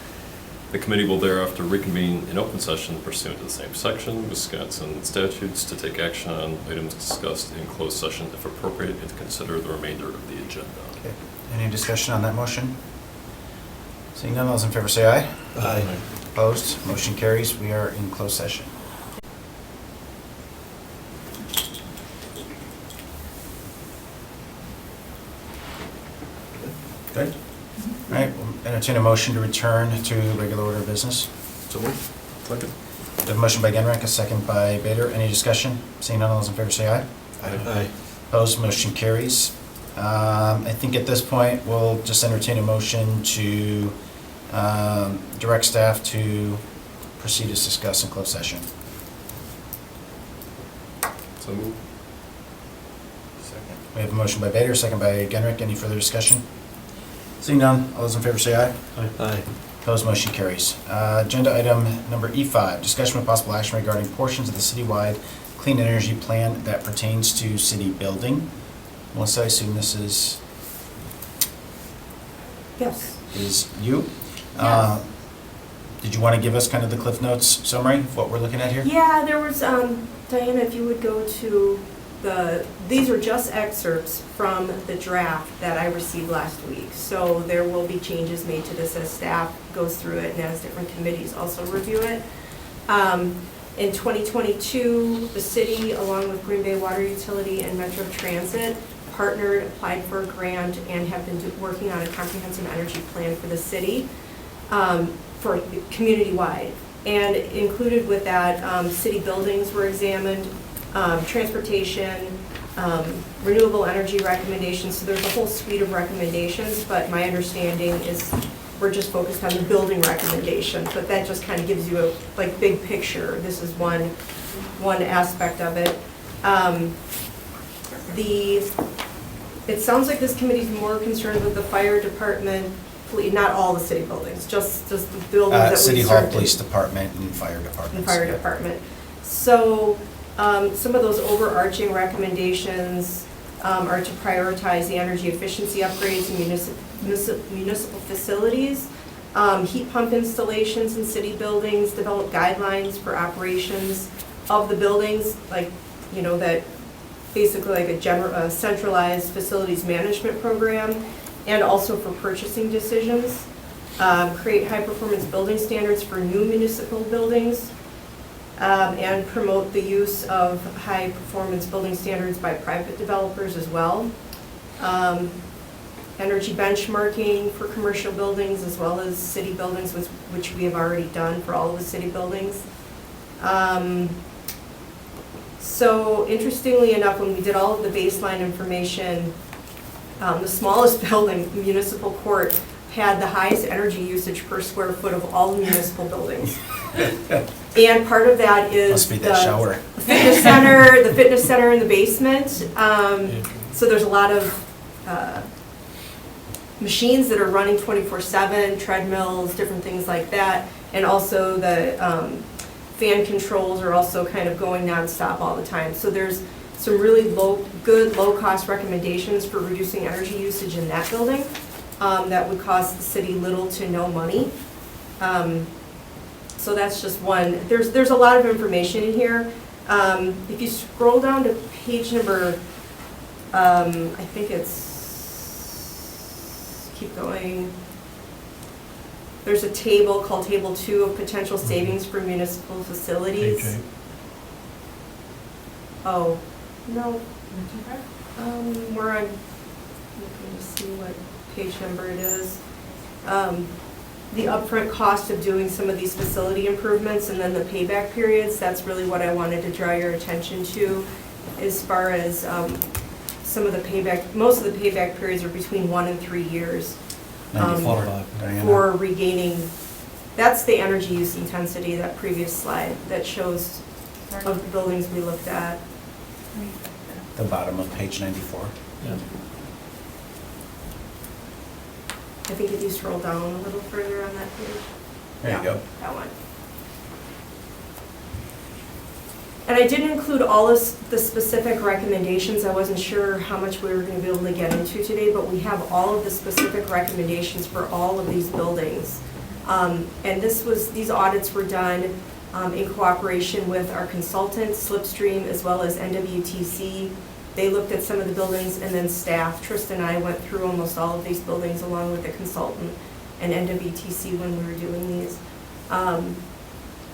The committee will thereafter reconvene in open session pursuant to the same section, Wisconsin statutes, to take action on items discussed in closed session if appropriate and to consider the remainder of the agenda. Okay. Any discussion on that motion? Seeing none, all those in favor say aye. Aye. Opposed? Motion carries. We are in closed session. Good? All right, we'll entertain a motion to return to regular order of business. So moved. Second. We have a motion by Genrich, a second by Bader. Any discussion? Seeing none, all those in favor say aye. Aye. Opposed? Motion carries. I think at this point, we'll just entertain a motion to direct staff to proceed as discussed in closed session. So moved. Second. We have a motion by Bader, second by Genrich. Any further discussion? Seeing none, all those in favor say aye. Aye. Opposed, motion carries. Agenda item number E5, discussion with possible action regarding portions of the citywide clean energy plan that pertains to city building. Melissa, I assume this is Yes. you? Yes. Did you want to give us kind of the Cliff Notes summary of what we're looking at here? Yeah, there was, Diana, if you would go to these are just excerpts from the draft that I received last week. So there will be changes made to this as staff goes through it and as different committees also review it. In 2022, the city, along with Green Bay Water Utility and Metro Transit, partnered, applied for a grant, and have been working on a comprehensive energy plan for the city, for community-wide. And included with that, city buildings were examined, transportation, renewable energy recommendations. So there's a whole suite of recommendations, but my understanding is we're just focused on the building recommendations, but that just kind of gives you a big picture. This is one aspect of it. It sounds like this committee's more concerned with the fire department, not all the city buildings, just the buildings that we City Hall, served in. Police Department, and Fire Department. And fire department. So some of those overarching recommendations are to prioritize the energy efficiency upgrades in municipal facilities, heat pump installations in city buildings, develop guidelines for operations of the buildings, that basically like a centralized facilities management program, and also for purchasing decisions, create high-performance building standards for new municipal buildings, and promote the use of high-performance building standards by private developers as well. Energy benchmarking for commercial buildings as well as city buildings, which we have already done for all of the city buildings. So interestingly enough, when we did all of the baseline information, the smallest building, Municipal Court, had the highest energy usage per square foot of all municipal buildings. And part of that is Must be that shower. the fitness center in the basement. So there's a lot of machines that are running 24/7, treadmills, different things like that. And also the fan controls are also kind of going nonstop all the time. So there's some really good low-cost recommendations for reducing energy usage in that building that would cost the city little to no money. So that's just one. There's a lot of information in here. If you scroll down to page number, I think it's, keep going. There's a table called Table 2 of potential savings for municipal facilities. Page 8. Oh, no. We're on, looking to see what page number it is. The upfront cost of doing some of these facility improvements and then the payback periods, that's really what I wanted to draw your attention to as far as some of the payback, most of the payback periods are between 1 and 3 years. 94, Diana. For regaining, that's the energy use intensity, that previous slide that shows of the buildings we looked at. The bottom of page 94. Yeah. I think if you scroll down a little further on that page. There you go. That one. And I didn't include all of the specific recommendations. I wasn't sure how much we were going to be able to get into today, but we have all of the specific recommendations for all of these buildings. And these audits were done in cooperation with our consultant, Slipstream, as well as NWTC. They looked at some of the buildings, and then staff, Tristan and I, went through almost all of these buildings along with the consultant and NWTC when we were doing these.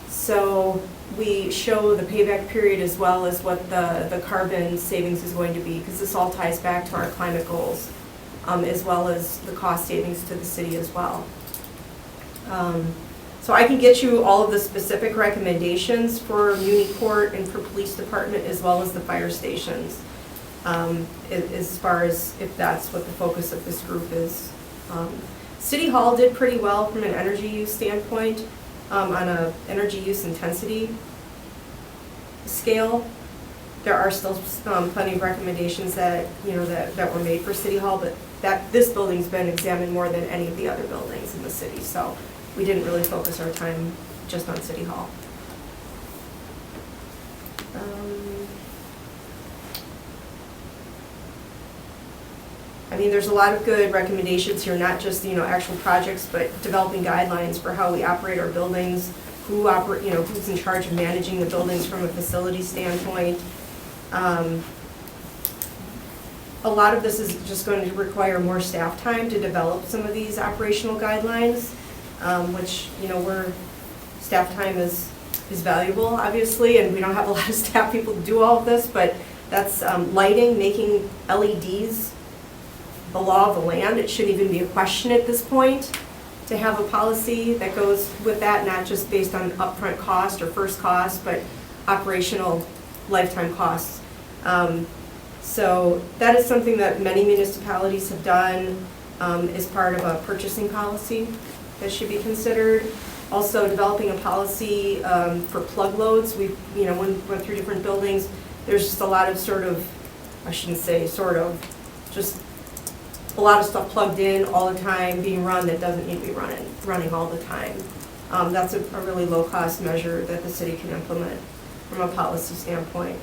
So we show the payback period as well as what the carbon savings is going to be, because this all ties back to our climate goals, as well as the cost savings to the city as well. So I can get you all of the specific recommendations for Muni Court and for Police Department as well as the fire stations, as far as if that's what the focus of this group is. City Hall did pretty well from an energy use standpoint on a energy use intensity scale. There are still plenty of recommendations that that were made for City Hall, but this building's been examined more than any of the other buildings in the city, so we didn't really focus our time just on City Hall. I mean, there's a lot of good recommendations here, not just, actual projects, but developing guidelines for how we operate our buildings, who's in charge of managing the buildings from a facility standpoint. a lot of this is just going to require more staff time to develop some of these operational guidelines, which, staff time is valuable, obviously, and we don't have a lot of staff people to do all of this, but that's lighting, making LEDs the law of the land. It shouldn't even be a question at this point to have a policy that goes with that, not just based on upfront cost or first cost, but operational lifetime costs. So that is something that many municipalities have done as part of a purchasing policy that should be considered. Also developing a policy for plug loads. We went through different buildings. There's just a lot of just a lot of stuff plugged in all the time, being run that doesn't need to be running all the time. That's a really low-cost measure that the city can implement from a policy standpoint.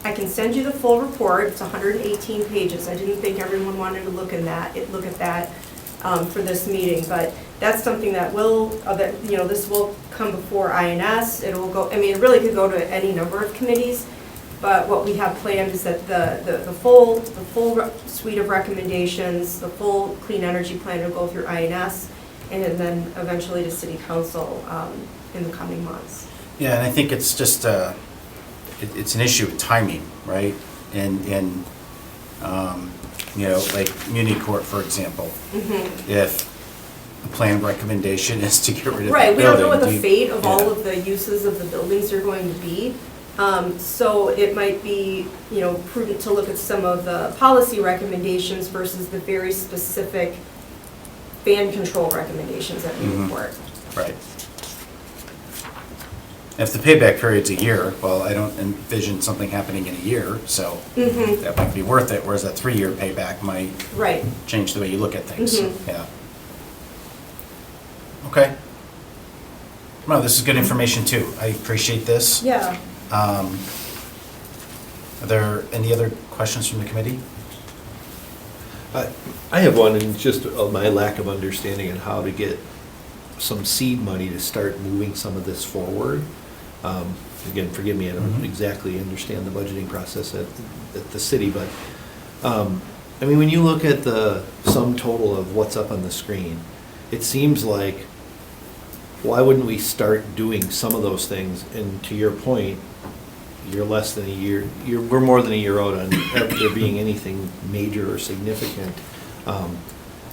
I can send you the full report. It's 118 pages. I didn't think everyone wanted to look at that for this meeting, but that's something that this will come before INS. It will go. I mean, it really could go to any number of committees, but what we have planned is that the full suite of recommendations, the full clean energy plan will go through INS, and then eventually to City Council in the coming months. Yeah, and I think it's just it's an issue of timing, right? And like Muni Court, for example, if the plan recommendation is to get rid of the building. Right, we don't know what the fate of all of the uses of the buildings are going to be. So it might be, prudent to look at some of the policy recommendations versus the very specific fan control recommendations that we report. Right. If the payback period's a year, well, I don't envision something happening in a year, so that might be worth it, whereas that 3-year payback might Right. change the way you look at things. Yeah. Okay. Well, this is good information too. I appreciate this. Yeah. Are there any other questions from the committee? I have one, and just my lack of understanding on how to get some seed money to start moving some of this forward. Again, forgive me, I don't exactly understand the budgeting process at the city, but, I mean, when you look at the sum total of what's up on the screen, it seems like, why wouldn't we start doing some of those things? And to your point, you're less than a year, we're more than a year out on there being anything major or significant.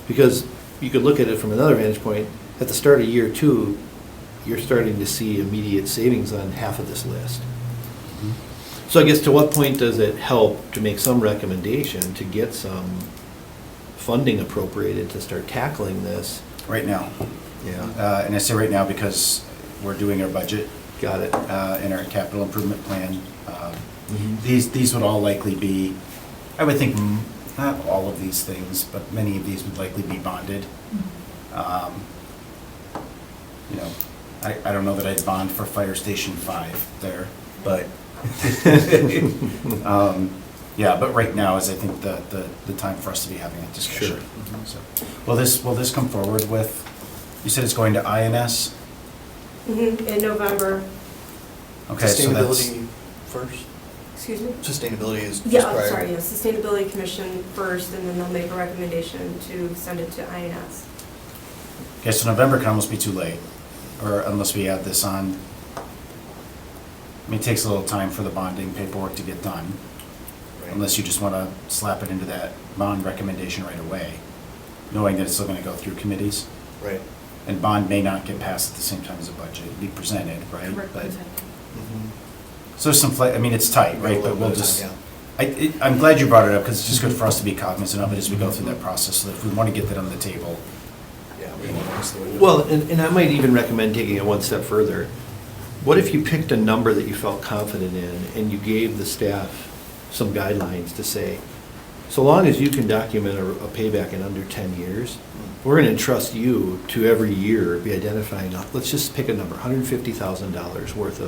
Because you could look at it from another vantage point, at the start of year 2, you're starting to see immediate savings on half of this list. So I guess, to what point does it help to make some recommendation to get some funding appropriated to start tackling this? Right now. Yeah. And I say right now because we're doing our budget. Got it. And our capital improvement plan. These would all likely be, I would think, not all of these things, but many of these would likely be bonded. I don't know that I'd bond for Fire Station 5 there, but yeah, but right now is, I think, the time for us to be having that discussion. Sure. So, will this come forward with, you said it's going to INS? In November. Okay, so that's, Sustainability first? Excuse me? Sustainability is Yeah, just prior. sorry, yes, Sustainability Commission first, and then they'll make a recommendation to send it to INS. okay, so November can almost be too late, or unless we add this on. I mean, it takes a little time for the bonding paperwork to get done, Right. unless you just want to slap it into that bond recommendation right away, knowing that it's still going to go through committees. Right. And bond may not get passed at the same time as the budget, be presented, right? Correct. But so there's some, I mean, it's tight, right? But we'll just, Yeah. I'm glad you brought it up, because it's just good for us to be cognizant of it as we go through that process, so that if we want to get that on the table. Yeah, we don't miss the window. Well, and I might even recommend taking it one step further. What if you picked a number that you felt confident in, and you gave the staff some guidelines to say, so long as you can document a payback in under 10 years, we're going to entrust you to every year be identifying, let's just pick a number, $150,000 worth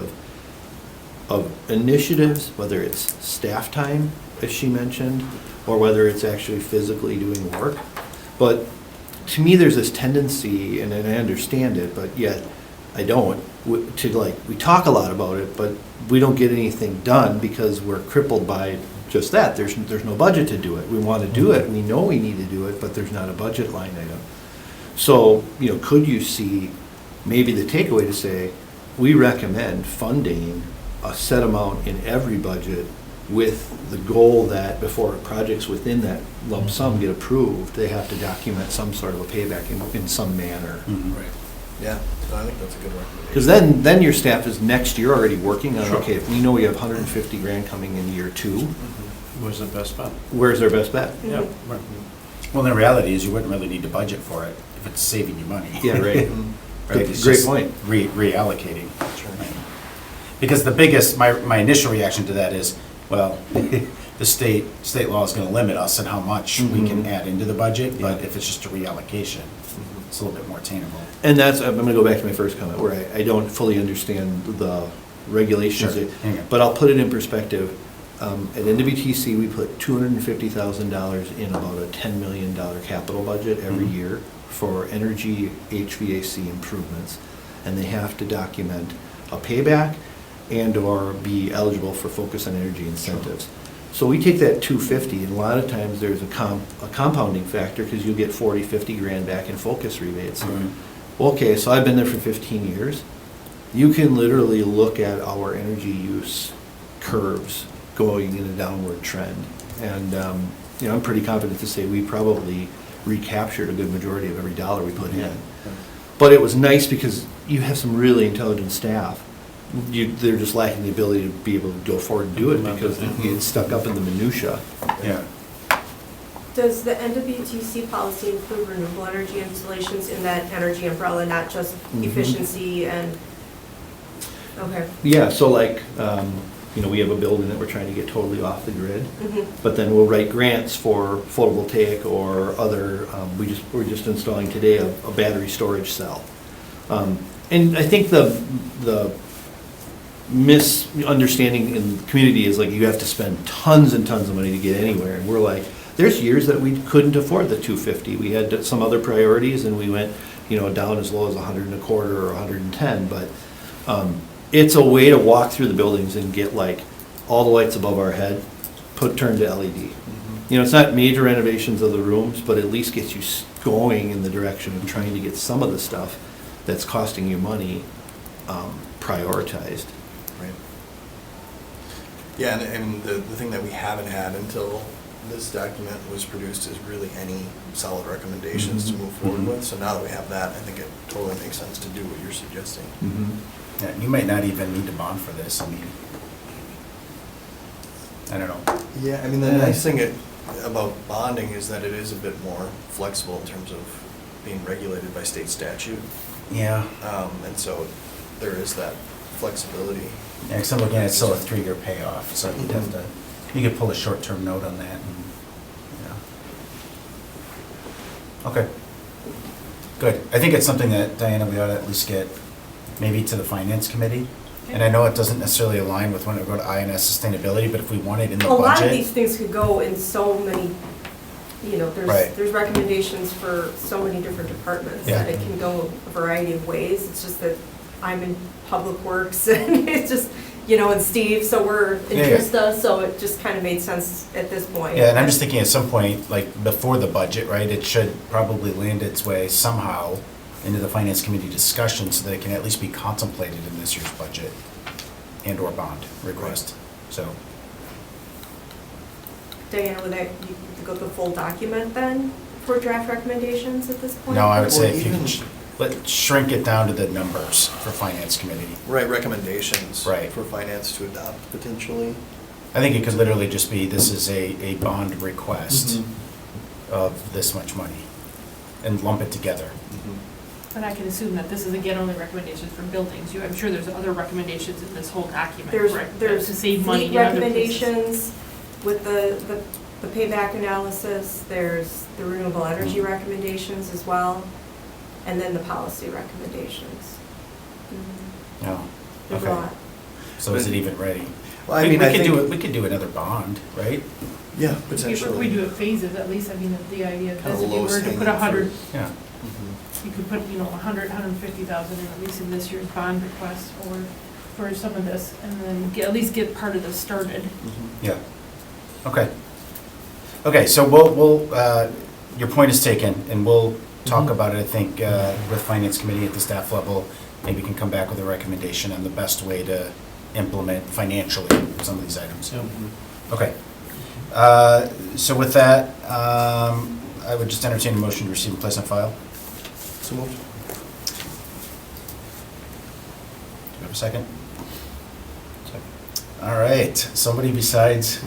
of initiatives, whether it's staff time, as she mentioned, or whether it's actually physically doing work. But to me, there's this tendency, and I understand it, but yet I don't, we talk a lot about it, but we don't get anything done because we're crippled by just that. There's no budget to do it. We want to do it, we know we need to do it, but there's not a budget line item. So, could you see maybe the takeaway to say, we recommend funding a set amount in every budget with the goal that before projects within that lump sum get approved, they have to document some sort of a payback in some manner. Right. Yeah, so I think that's a good recommendation. Because then your staff is next year already working on, Sure. okay, if we know we have 150 grand coming in year 2, Where's the best bet? where's our best bet? Mhm. Well, the reality is you wouldn't really need to budget for it if it's saving you money. Yeah, right. Right? It's Great just point. Reallocating. Sure. Because the biggest, my initial reaction to that is, well, the state law is gonna limit us and how much we can add into the budget, but if it's just a reallocation, it's a little bit more attainable. And that's, I'm gonna go back to my first comment, where I don't fully understand the regulations, Sure. Hang on. but I'll put it in perspective. At NWTC, we put $250,000 in about a $10 million capital budget every Mhm. year for energy HVAC improvements, and they have to document a payback and/or be eligible for focus on energy incentives. So we take that 250, and a lot of times there's a compounding factor, because you get 40, 50 grand back in focus rebates. Okay, so I've been there for 15 years. You can literally look at our energy use curves going in a downward trend. And, I'm pretty confident to say we probably recaptured a good majority of every dollar we put in. But it was nice because you have some really intelligent staff. They're just lacking the ability to be able to go forward and do it because they get stuck up in the minutia. Yeah. Does the NWTC policy include renewable energy installations in that energy umbrella, not just Mhm. efficiency and, okay. Yeah, so like, we have a building that we're trying to get totally off the grid, Mhm. but then we'll write grants for photovoltaic or other, we're just installing today a battery storage cell. And I think the misunderstanding in the community is like you have to spend tons and tons of money to get anywhere, and we're like, there's years that we couldn't afford the 250. We had some other priorities, and we went, down as low as 125 or 110, but it's a way to walk through the buildings and get like all the lights above our head turned to LED. It's not major renovations of the rooms, but at least gets you going in the direction of trying to get some of the stuff that's costing you money prioritized. Right. Yeah, and the thing that we haven't had until this document was produced is really any solid recommendations to move forward with. So now that we have that, I think it totally makes sense to do what you're suggesting. Yeah, you might not even need to bond for this, I mean, I don't know. Yeah, I mean, the nice thing about bonding is that it is a bit more flexible in terms of being regulated by state statute. Yeah, And so there is that flexibility. yeah, because I'm looking at it's still a 3-year payoff, so you'd have to, you could pull a short-term note on that, and, Okay, good. I think it's something that, Diana, we ought to at least get maybe to the finance committee. And I know it doesn't necessarily align with when we go to INS sustainability, but if we want it in the A budget. lot of these things could go in so many, Right. there's recommendations for so many different departments Yeah. that it can go a variety of ways. It's just that I'm in public works and it's just, and Steve, so we're in Yeah, yeah. Trista, so it just kind of made sense at this point. Yeah, and I'm just thinking at some point, like before the budget, right, it should probably land its way somehow into the finance committee discussion so that it can at least be contemplated in this year's budget and/or bond request, so. Diana, would that, you go the full document then for draft recommendations at this point? No, I would say Or if you even- can let's shrink it down to the numbers for finance committee. Right, recommendations. Right. For finance to adopt potentially. I think it could literally just be, this is a bond request of this much money, and lump it together. But I can assume that this is again only recommendations for buildings. I'm sure there's other recommendations in this whole document, correct? There's To save money fleet in other places. recommendations with the payback analysis, there's the renewable energy recommendations as well, and then the policy recommendations. No, There's a okay. lot. So is it even ready? Well, I We mean, I could do think. it, we could do another bond, right? Yeah, If potentially. we do it phases, at least, the idea Kind is of if you were lowest to put hanging 100, Yeah. Mhm. you could put, 150,000 in, at least in this year's bond request, or for some of this, and then at least get part of this started. Yeah. Okay. Okay, so we'll, your point is taken, and we'll talk about it, I think, with Finance Committee at the staff level. Maybe can come back with a recommendation on the best way to implement financially some of these items. Okay. So with that, I would just entertain a motion to receive and place on file. So moved. Do you have a second? All right, somebody besides.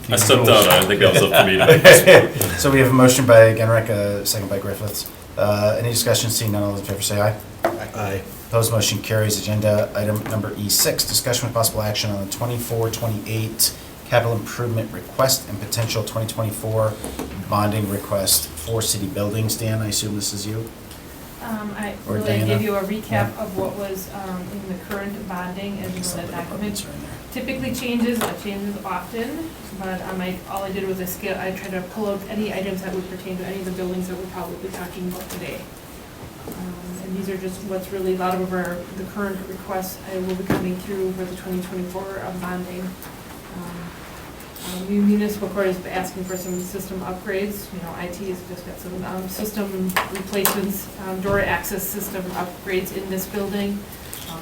I stepped out, I think that was up to me to. So we have a motion by Genrich, a second by Griffiths. Any discussion? Seeing none, all those in favor say aye. Aye. Opposed, motion carries. Agenda item number E6, discussion with possible action on the 24-28 capital improvement request and potential 2024 bonding request for city buildings. Dan, I assume this is you? I Or really Diana? give you a recap Yeah. of what was in the current bonding and in the document. Are in there. Typically changes often, but all I did was I tried to pull out any items that would pertain to any of the buildings that we're probably talking about today. And these are just what's really, a lot of the current requests will be coming through for the 2024 bonding. Municipal court is asking for some system upgrades. IT has just got some system replacements, door access system upgrades in this building.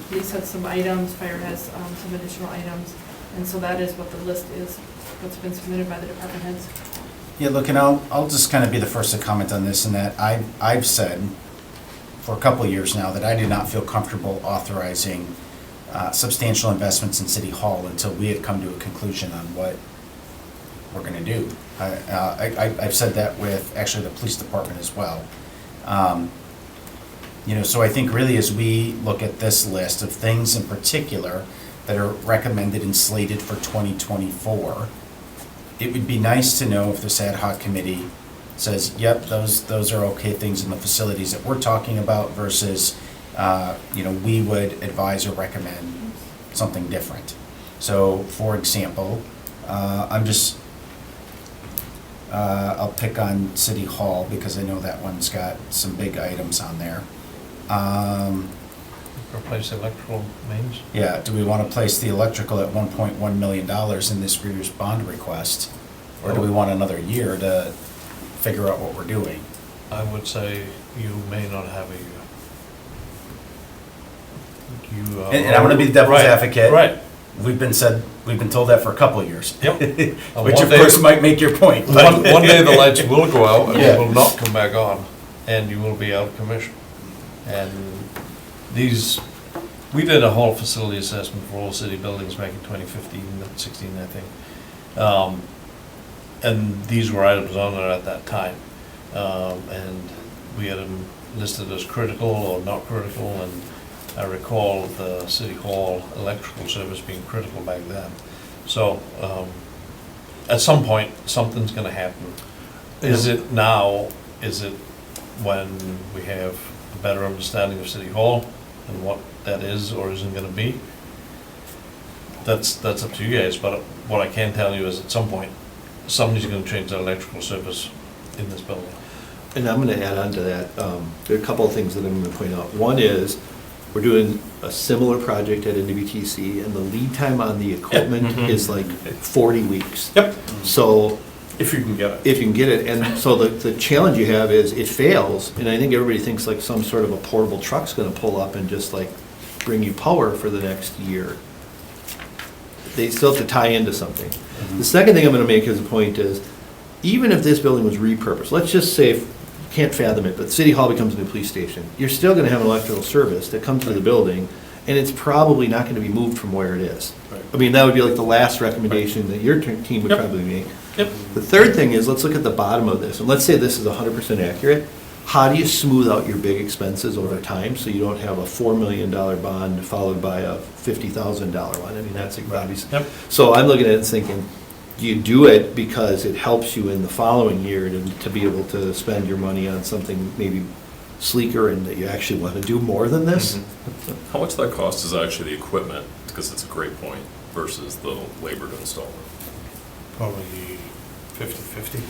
Police has some items, fire has some additional items, and so that is what the list is, what's been submitted by the department heads. Yeah, look, and I'll just kind of be the first to comment on this, in that I've said for a couple of years now that I did not feel comfortable authorizing substantial investments in City Hall until we had come to a conclusion on what we're going to do. I've said that with actually the police department as well. So I think really as we look at this list of things in particular that are recommended and slated for 2024, it would be nice to know if this ad hoc committee says, yep, those are okay things in the facilities that we're talking about versus, we would advise or recommend something different. So, for example, I'll pick on City Hall because I know that one's got some big items on there. Replace electrical mains? Yeah, do we want to place the electrical at $1.1 million in this year's bond request? Or do we want another year to figure out what we're doing? I would say you may not have a year. And I want to be the devil's Right, advocate. Right. We've been told that for a couple of years. Yep. Which one of day- course might make your point. but- One day the lights will go out and Yeah. they will not come back on, and you will be out of commission. And we did a whole facility assessment for all city buildings back in 2015, 16, I think. And these were items on there at that time. And we had them listed as critical or not critical, and I recall the City Hall electrical service being critical back then. So, at some point, something's gonna happen. Is it now, is it when we have a better understanding of City Hall and what that is or isn't gonna be? That's up to you guys, but what I can tell you is at some point, somebody's gonna change their electrical service in this building. And I'm going to add on to that. There are a couple of things that I'm going to point out. One is, we're doing a similar project at NWTC, and the lead time on the equipment is like 40 weeks. Yep. So, If you can get it. if you can get it, and so the challenge you have is, it fails, and I think everybody thinks like some sort of a portable truck's going to pull up and just like bring you power for the next year. They still have to tie into something. The second thing I'm going to make as a point is, even if this building was repurposed, let's just say, can't fathom it, but City Hall becomes a new police station, you're still going to have an electrical service that comes to the building, and it's probably not going to be moved from where it is. Right. I mean, that would be like the last recommendation that your team would Yep. probably make. Yep. The third thing is, let's look at the bottom of this, and let's say this is 100% accurate. How do you smooth out your big expenses over time so you don't have a $4 million bond followed by a $50,000 one? I mean, that's obvious. Yep. So I'm looking at it and thinking, do you do it because it helps you in the following year to be able to spend your money on something maybe sleeker and that you actually want to do more than this? How much of that cost is actually the equipment, because it's a great point, versus the labor to install it? Probably 50/50.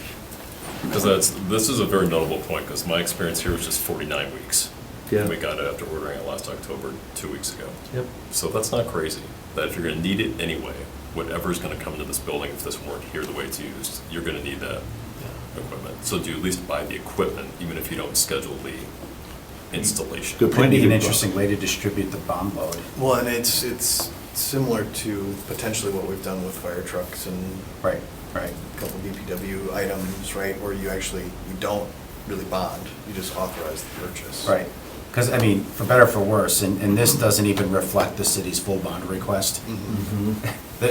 Because this is a very notable point, because my experience here was just 49 weeks. Yeah. We got it after ordering it last October, 2 weeks ago. Yep. So that's not crazy, that if you're gonna need it anyway, whatever's gonna come into this building, if this weren't here the way it's used, you're gonna need that equipment. So do you at least buy the equipment, even if you don't schedule the installation? Good Could point. be an Good interesting way to distribute the bomb load. Well, and it's similar to potentially what we've done with fire trucks and Right, right. a couple DPW items, right, where you don't really bond, you just authorize the purchase. Right, because, I mean, for better or for worse, and this doesn't even reflect the city's full bond request. Mhm.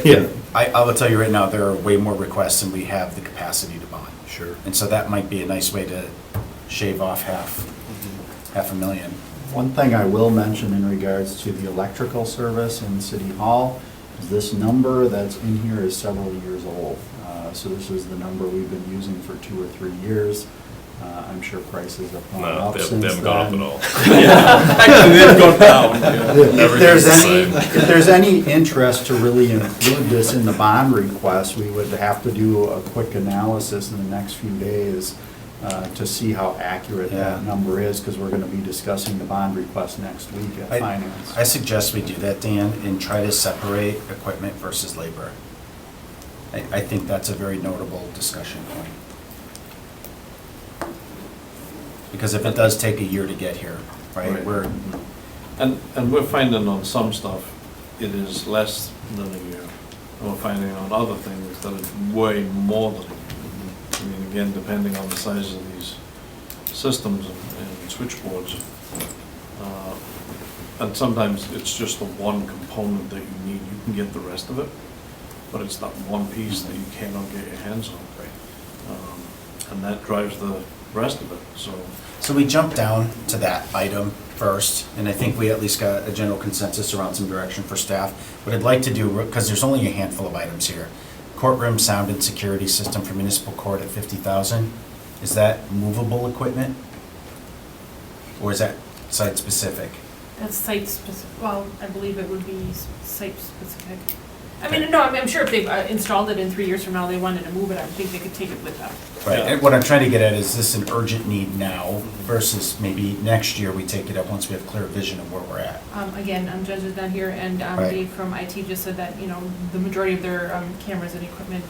Yeah. I will tell you right now, there are way more requests than we have the capacity to bond. Sure. And so that might be a nice way to shave off Mhm. half a million. One thing I will mention in regards to the electrical service in City Hall is this number that's in here is several years old. So this is the number we've been using for 2 or 3 years. I'm sure prices have gone No, up they since then. haven't gone up at all. Actually, they've gone down. yeah. If there's any interest to really include this in the bond request, we would have to do a quick analysis in the next few days to see how accurate that Yeah. number is, because we're going to be discussing the bond request next week at Finance. I suggest we do that, Dan, and try to separate equipment versus labor. I think that's a very notable discussion point. Because if it does take a year to get here, right, Right. we're, And we're finding on some stuff, it is less than a year. And we're finding on other things that it's way more than a year. I mean, again, depending on the size of these systems and switchboards. And sometimes it's just the one component that you need. You can get the rest of it, but it's that one piece that you cannot get your hands on. And that drives the rest of it, so. so we jumped down to that item first, and I think we at least got a general consensus around some direction for staff. What I'd like to do, because there's only a handful of items here, courtroom sound and security system for municipal court at 50,000. Is that movable equipment? Or is that site specific? That's site specific, well, I believe it would be site specific. I mean, no, I'm sure if they've installed it in 3 years from now, they wanted to move it, I think they could take it with them. Right, Yeah. and what I'm trying to get at, is this an urgent need now versus maybe next year we take it up once we have clear vision of where we're at? Again, Judge is not here, and Right. Dave from IT just said that, the majority of their cameras and equipment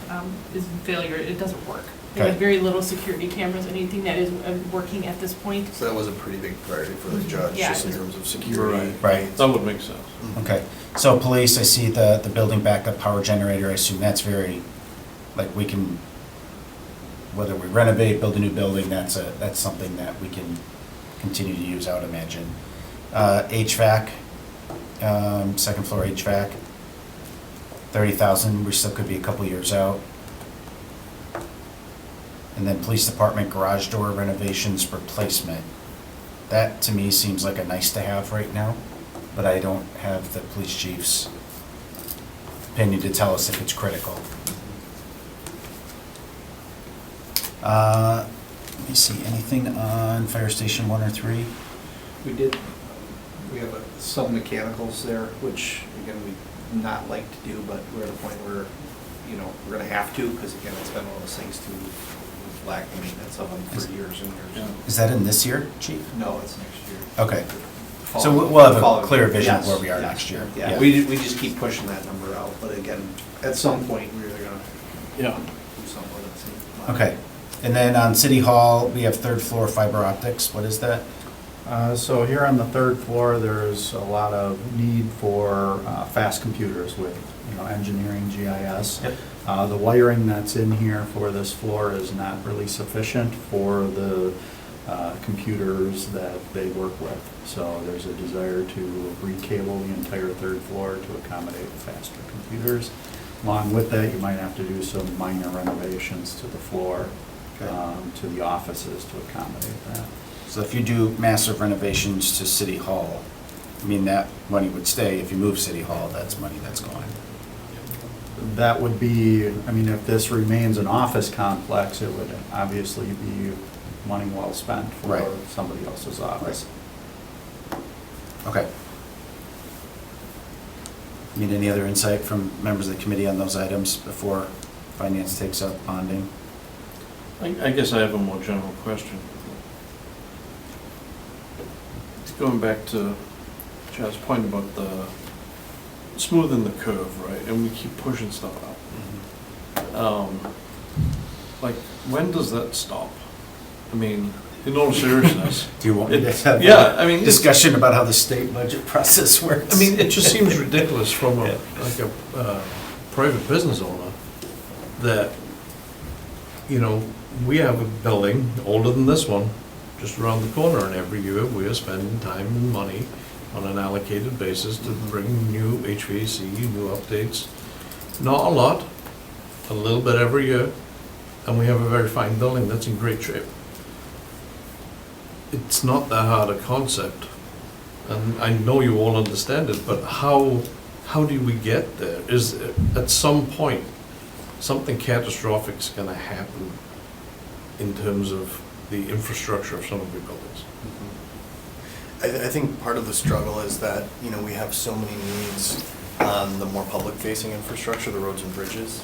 is in failure, it doesn't work. They have Okay. very little security cameras, anything that is working at this point. So that was a pretty big priority for the judge, Yeah, just in it was- terms of security. Right. That would make sense. Mhm. Okay, so police, I see the building backup power generator, I assume that's very, like, we can, whether we renovate, build a new building, that's something that we can continue to use, I would imagine. HVAC, second floor HVAC, 30,000, we still could be a couple years out. And then police department garage door renovations replacement. That, to me, seems like a nice to have right now, but I don't have the police chief's opinion to tell us if it's critical. Let me see, anything on fire station 1 or 3? We have some mechanicals there, which, again, we not like to do, but we're at a point where, we're gonna have to, because again, it's been one of those things too, with lack of maintenance of them for years and years. Is that in this year, chief? No, it's next year. Okay. So we'll have a Following- clear vision of yes, where we are yes. next year. Yeah, we just keep pushing that number out, but again, at some point, we're either gonna Yeah. do something with it. Okay, and then on City Hall, we have third floor fiber optics, what is that? So here on the third floor, there's a lot of need for fast computers with, engineering GIS. Yep. The wiring that's in here for this floor is not really sufficient for the computers that they work with. So there's a desire to recable the entire third floor to accommodate faster computers. Along with that, you might have to do some minor renovations to the floor, Okay. to the offices to accommodate that. So if you do massive renovations to City Hall, I mean, that money would stay. If you move City Hall, that's money that's gone. That would be, if this remains an office complex, it would obviously be money well spent for Right. somebody else's office. Okay. Need any other insight from members of the committee on those items before finance takes up bonding? I guess I have a more general question. Going back to Chad's point about the smoothing the curve, right, and we keep pushing stuff out. Like, when does that stop? I mean, in all seriousness. Do you want me to have Yeah, I mean, discussion about how the state budget process works? I mean, it just seems ridiculous from a private business owner that, you know, we have a building older than this one, just around the corner, and every year we are spending time and money on an allocated basis to bring new HVAC, new updates. Not a lot, a little bit every year, and we have a very fine building that's in great shape. It's not that hard a concept, and I know you all understand it, but how do we get there? Is, at some point, something catastrophic is gonna happen in terms of the infrastructure of some of your buildings. I think part of the struggle is that, you know, we have so many needs on the more public-facing infrastructure, the roads and bridges,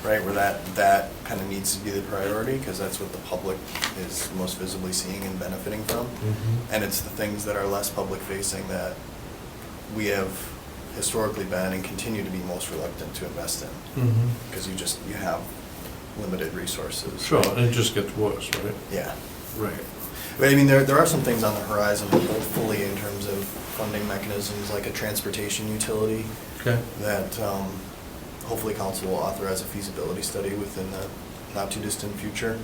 right, where that kind of needs to be the priority, because that's what the public is most visibly seeing and benefiting from. And it's the things that are less public-facing that we have historically been and continue to be most reluctant to invest in, because you have limited resources. Sure, and it just gets worse, right? Yeah. Right. But I mean, there are some things on the horizon, hopefully, in terms of funding mechanisms, like a transportation utility, Okay. that hopefully council will authorize a feasibility study within the not-too-distant future.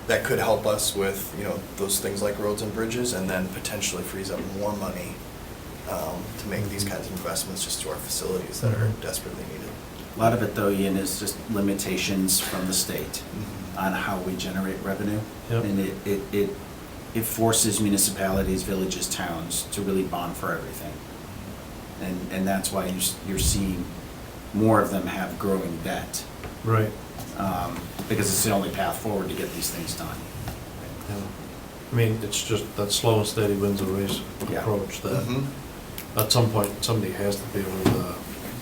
That could help us with, you know, those things like roads and bridges, and then potentially frees up more money to make these kinds of investments just to our facilities that are desperately needed. A lot of it, though, Ian, is just limitations from the state on how we generate revenue. Yep. And it forces municipalities, villages, towns to really bond for everything. And that's why you're seeing more of them have growing debt, Right. because it's the only path forward to get these things done. Yeah. I mean, it's just that slow and steady wins the race Yeah. approach that at some point, somebody has to be able to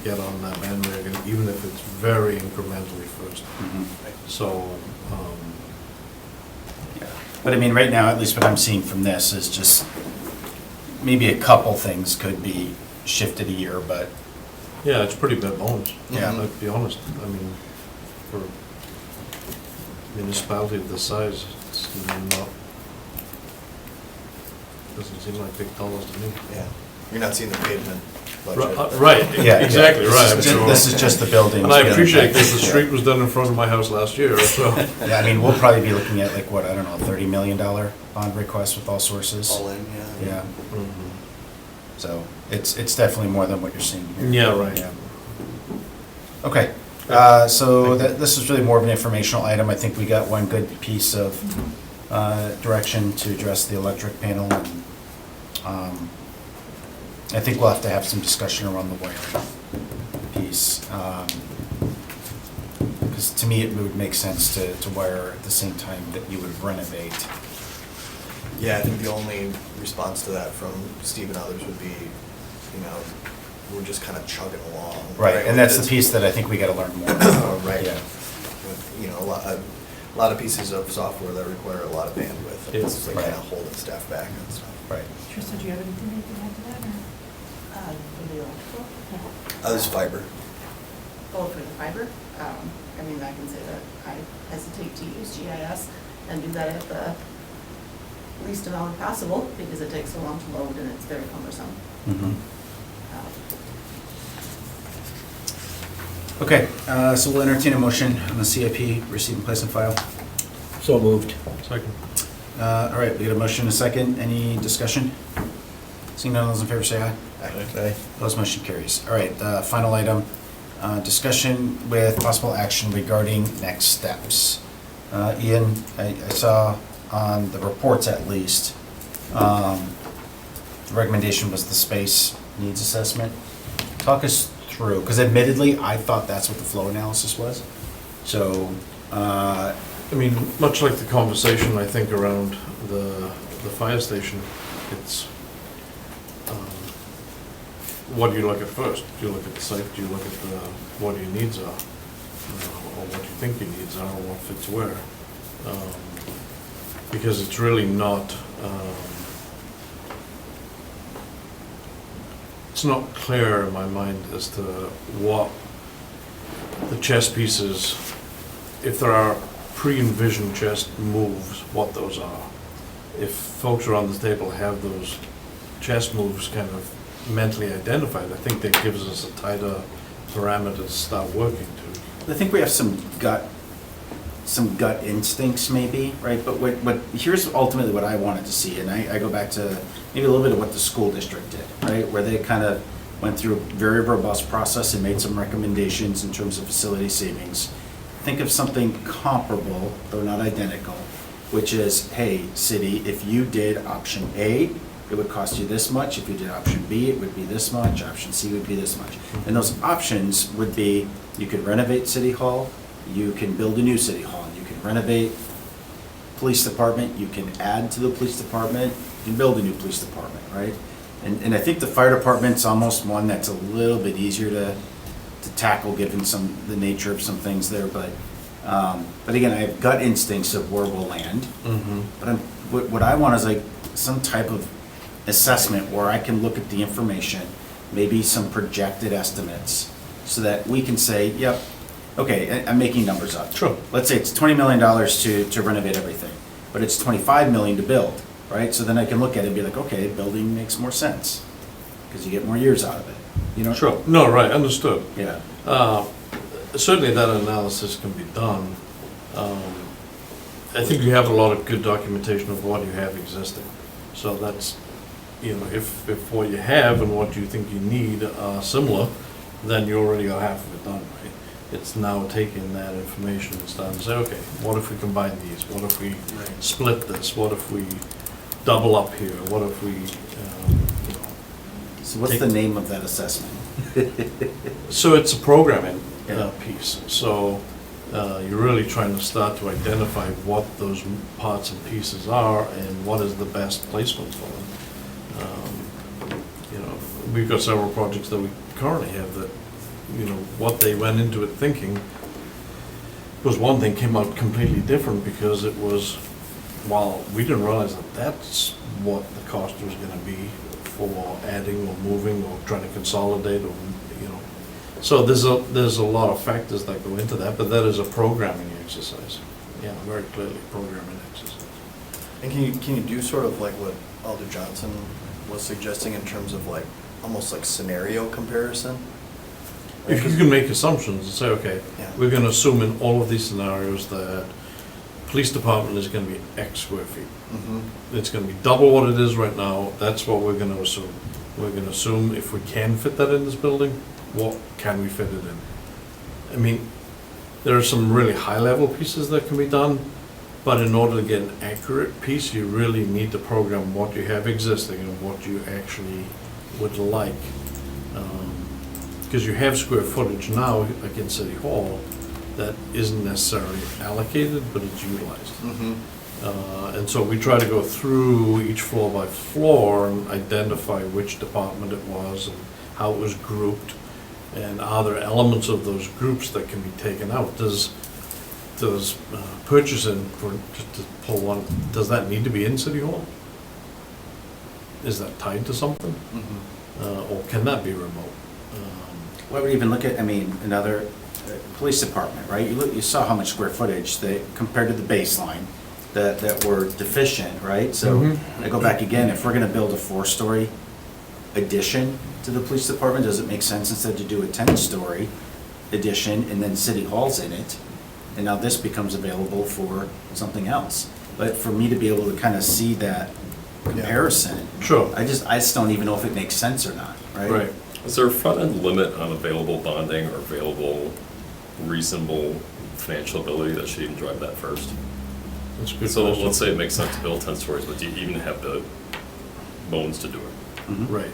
get on that bandwagon, even if it's very incrementally first. So, Yeah. But I mean, right now, at least what I'm seeing from this is just, maybe a couple things could be shifted a year, but yeah, it's pretty bare bones. Yeah. To be honest. I mean, for municipality of this size, it's not, doesn't seem like big dollars to me. Yeah, you're not seeing the pavement budget. Right, Yeah, exactly, this right. is I'm just- sure. This is just the buildings. And I appreciate it, because the Yeah. street was done in front of my house last year, so. Yeah, I mean, we'll probably be looking at like, what, I don't know, $30 million bond request with all sources. All in, yeah. Yeah, Mhm. so it's definitely more than what you're seeing here. Yeah, right. Okay, so this is really more of an informational item. I think we got one good piece of direction to address the electric panel. And I think we'll have to have some discussion around the wiring piece. Because to me, it would make sense to wire at the same time that you would renovate. Yeah, I think the only response to that from Steve and others would be, you know, we're just kind of chugging along. Right, and that's the With piece that I think we gotta learn more. Right. Yeah. With, you know, a lot of pieces of software that require a lot of bandwidth. And this is like Right. kind of holding staff back and stuff. Right. Tristan, do you have anything you can add to that, or? For the electrical? This is fiber. Oh, for the fiber? I mean, I can say that I hesitate to use GIS and do that at the least amount possible, because it takes so long to load and it's very cumbersome. Mhm. Um, Okay, so we'll entertain a motion on the CIP, receive and place and file. So moved. Second. All right, we got a motion and a second. Any discussion? Seeing none, all those in favor say aye. Aye. Opposed, motion carries. All right, final item, discussion with possible action regarding next steps. Ian, I saw on the reports at least, the recommendation was the space needs assessment. Talk us through, because admittedly, I thought that's what the flow analysis was. So, I mean, much like the conversation, I think, around the fire station, it's, what do you look at first? Do you look at the site? Do you look at what your needs are? Or what you think your needs are, or what fits where? Because it's really not, it's not clear in my mind as to what the chess pieces, if there are pre-envisioned chess moves, what those are. If folks around the table have those chess moves kind of mentally identified, I think that gives us a tighter parameter to start working to. I think we have some gut instincts maybe, right? But here's ultimately what I wanted to see, and I go back to maybe a little bit of what the school district did, right? Where they kind of went through a very robust process and made some recommendations in terms of facility savings. Think of something comparable, though not identical, which is, hey, city, if you did option A, it would cost you this much. If you did option B, it would be this much. Option C would be this much. And those options would be, you could renovate City Hall, you can build a new City Hall, you can renovate police department, you can add to the police department, you can build a new police department, right? And I think the fire department's almost one that's a little bit easier to tackle, given the nature of some things there, but again, I have gut instincts of where we'll land. But what I want is like some type of assessment where I can look at the information, maybe some projected estimates, so that we can say, yep, okay, I'm making numbers up. Sure. Let's say it's $20 million to renovate everything, but it's $25 million to build, right? So then I can look at it and be like, okay, building makes more sense, because you get more years out of it, you know? Sure, no, right, understood. Yeah. Certainly that analysis can be done. I think you have a lot of good documentation of what you have existing. So that's, you know, if what you have and what you think you need are similar, then you already got half of it done, right? It's now taking that information and starting to say, okay, what if we combine these? What if we split this? What if we double up here? What if we, you know. So what's the name of that assessment? So it's a programming Yeah. piece. So you're really trying to start to identify what those parts and pieces are and what is the best placement for them. You know, we've got several projects that we currently have that, you know, what they went into it thinking was one thing, came out completely different, because it was, while we didn't realize that that's what the cost was gonna be for adding or moving or trying to consolidate, or, you know. So there's a lot of factors that go into that, but that is a programming exercise. Yeah, very clearly programming exercise. And can you do sort of like what Alder Johnson was suggesting in terms of like, almost like scenario comparison? If you can make assumptions and say, okay, Yeah. we're gonna assume in all of these scenarios that police department is gonna be X square feet. Mm-hmm. It's gonna be double what it is right now, that's what we're gonna assume. We're gonna assume if we can fit that in this building, what can we fit it in? I mean, there are some really high-level pieces that can be done, but in order to get an accurate piece, you really need to program what you have existing and what you actually would like. Because you have square footage now, like in City Hall, that isn't necessarily allocated, but it's utilized. Mm-hmm. And so we try to go through each floor by floor and identify which department it was and how it was grouped, and are there elements of those groups that can be taken out? Does purchasing, for just to pull one, does that need to be in City Hall? Is that tied to something? Mm-hmm. Or can that be remote? Well, I would even look at, I mean, another police department, right? You saw how much square footage they, compared to the baseline, that were deficient, right? So Mhm. I go back again, if we're gonna build a 4-story addition to the police department, does it make sense instead to do a 10-story addition and then City Hall's in it? And now this becomes available for something else. But for me to be able to kind of see that comparison, Sure. I just don't even know if it makes sense or not, right? Right. Is there a front-end limit on available bonding or available reasonable financial ability that should even drive that first? That's a good So question. let's say it makes sense to build 10 stories, but do you even have the bones to do it? Mhm. Right.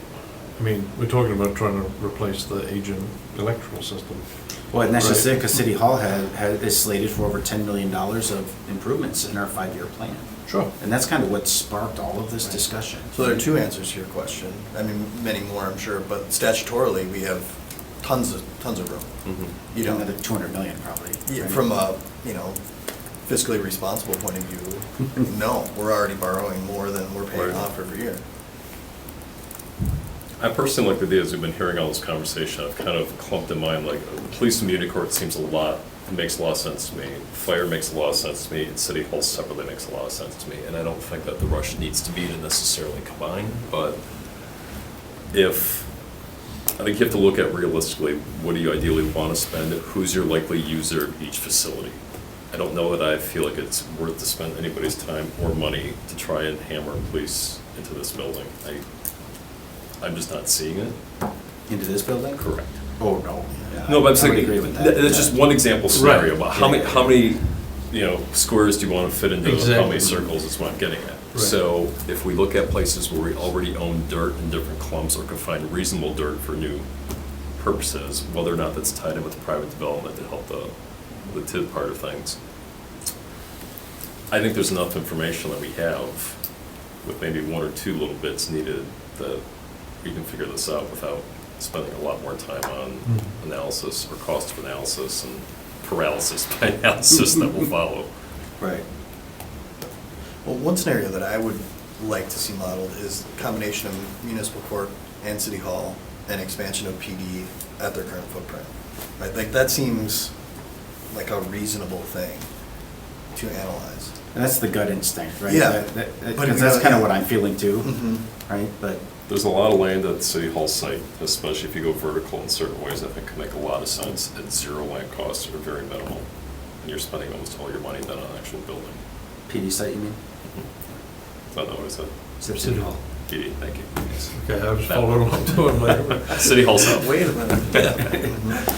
I mean, we're talking about trying to replace the aging electrical system. Well, and that's just Right. it, because City Hall is slated for over $10 million of improvements in our 5-year plan. Sure. And that's kind of what sparked all of this discussion. So there are two answers to your question. I mean, many more, I'm sure, but statutorily, we have tons of room. You know, Another 200 million probably. yeah, right? from a, you know, fiscally responsible point of view, no, we're already borrowing more than we're paying Right. off every year. I personally like the idea, as we've been hearing all this conversation, I've kind of clumped in mind, like, police and community court seems it makes a lot of sense to me. Fire makes a lot of sense to me, and city hall separately makes a lot of sense to me. And I don't think that the rush needs to be to necessarily combine, but I think you have to look at realistically, what do you ideally want to spend? Who's your likely user of each facility? I don't know that I feel like it's worth to spend anybody's time or money to try and hammer police into this building. I'm just not seeing it. Into this building? Correct. Oh, no. Yeah, No, but I'm I saying, would agree with that. that's just one example scenario, Right. but how many, squares do you want to fit into, how many Exactly. circles is what I'm getting at. Right. So if we look at places where we already own dirt in different clumps or can find reasonable dirt for new purposes, whether or not that's tied in with private development to help the TID part of things, I think there's enough information that we have with maybe one or two little bits needed that we can figure this out without spending a lot more time on analysis or cost of analysis and paralysis by analysis that will follow. Right. Well, one scenario that I would like to see modeled is a combination of municipal court and city hall and expansion of PD at their current footprint. Right, like that seems like a reasonable thing to analyze. And that's the gut instinct, right? Yeah. Because But that's kind of yeah. what I'm feeling too, Mhm. right? But There's a lot of land at the city hall site, especially if you go vertical in certain ways, I think can make a lot of sense at zero land costs or very minimal. And you're spending almost all your money then on actual building. PD site, you mean? Is that not what I said? City Hall. PD, thank you. Yes. Okay, I was That following one. along to it later. City hall south. Wait a minute.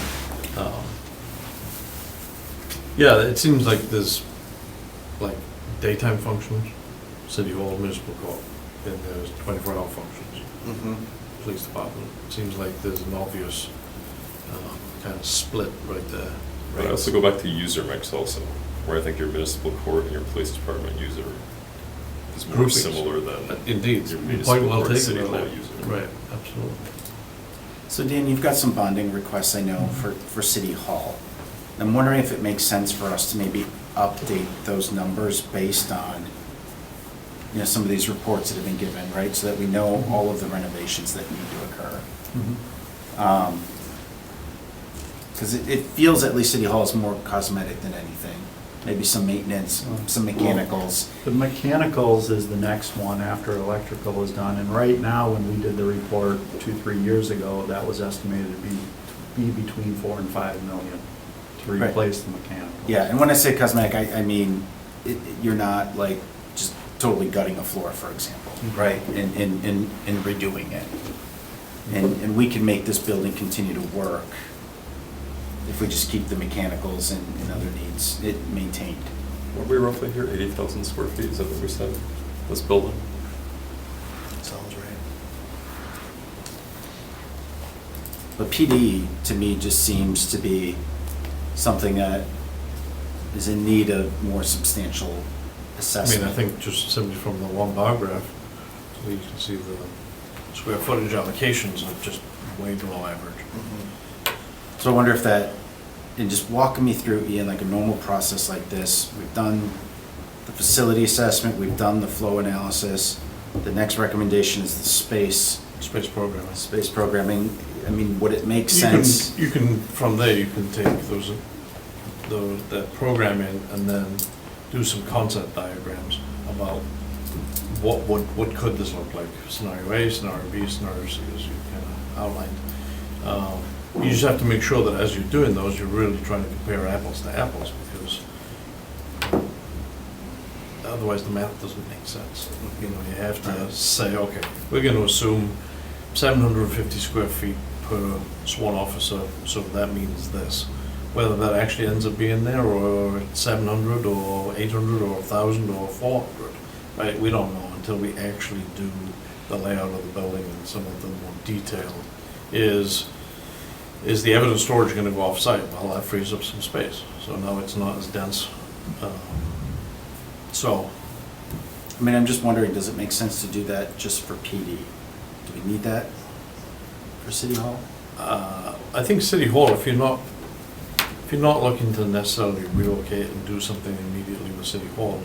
Yeah, it seems like there's, like, daytime functions, city hall, municipal court, and there's 24-hour functions, Mhm. police department. It seems like there's an obvious kind of split right there. But I also go back to user mix also, where I think your municipal court and your police department user is more Groupings. similar than Indeed, your point municipal well court, taken. city hall Right. user. Right, absolutely. So Dan, you've got some bonding requests, I know, for City Hall. I'm wondering if it makes sense for us to maybe update those numbers based on, some of these reports that have been given, right? So that we know all of the renovations that need to occur. Because it feels at least City Hall is more cosmetic than anything. Maybe some maintenance, some mechanicals. The mechanicals is the next one after electrical is done, and right now, when we did the report 2-3 years ago, that was estimated to be between 4 and 5 million to Right. replace the mechanicals. Yeah, and when I say cosmetic, I mean, you're not like just totally gutting a floor, for example, right? And redoing it. And we can make this building continue to work if we just keep the mechanicals and other needs maintained. What were we roughly here, 80,000 square feet, is that what we said, this building? Sounds right. But PD, to me, just seems to be something that is in need of more substantial I mean, assessment. I think just simply from the one bar graph, so you can see the square footage allocations are just way below average. Mhm. So I wonder if that, and just walking me through, Ian, like a normal process like this, we've done the facility assessment, we've done the flow analysis. The next recommendation is the space programming. I mean, would it make sense? You can, from there, you can take that programming and then do some concept diagrams about what could this look like? Scenario A, scenario B, scenario C, as you kind of outlined. You just have to make sure that as you're doing those, you're really trying to compare apples to apples, because otherwise the math doesn't make sense. You have to say, okay, we're going to assume 750 square feet per sworn officer, so that means this. Whether that actually ends up being there, or 700, or 800, or 1,000, or 400, right? We don't know until we actually do the layout of the building and some of the more detailed. Is the evidence storage going to go off-site? Well, that frees up some space, so now it's not as dense. So, I mean, I'm just wondering, does it make sense to do that just for PD? Do we need that for City Hall? I think City Hall, if you're if you're not looking to necessarily relocate and do something immediately with City Hall,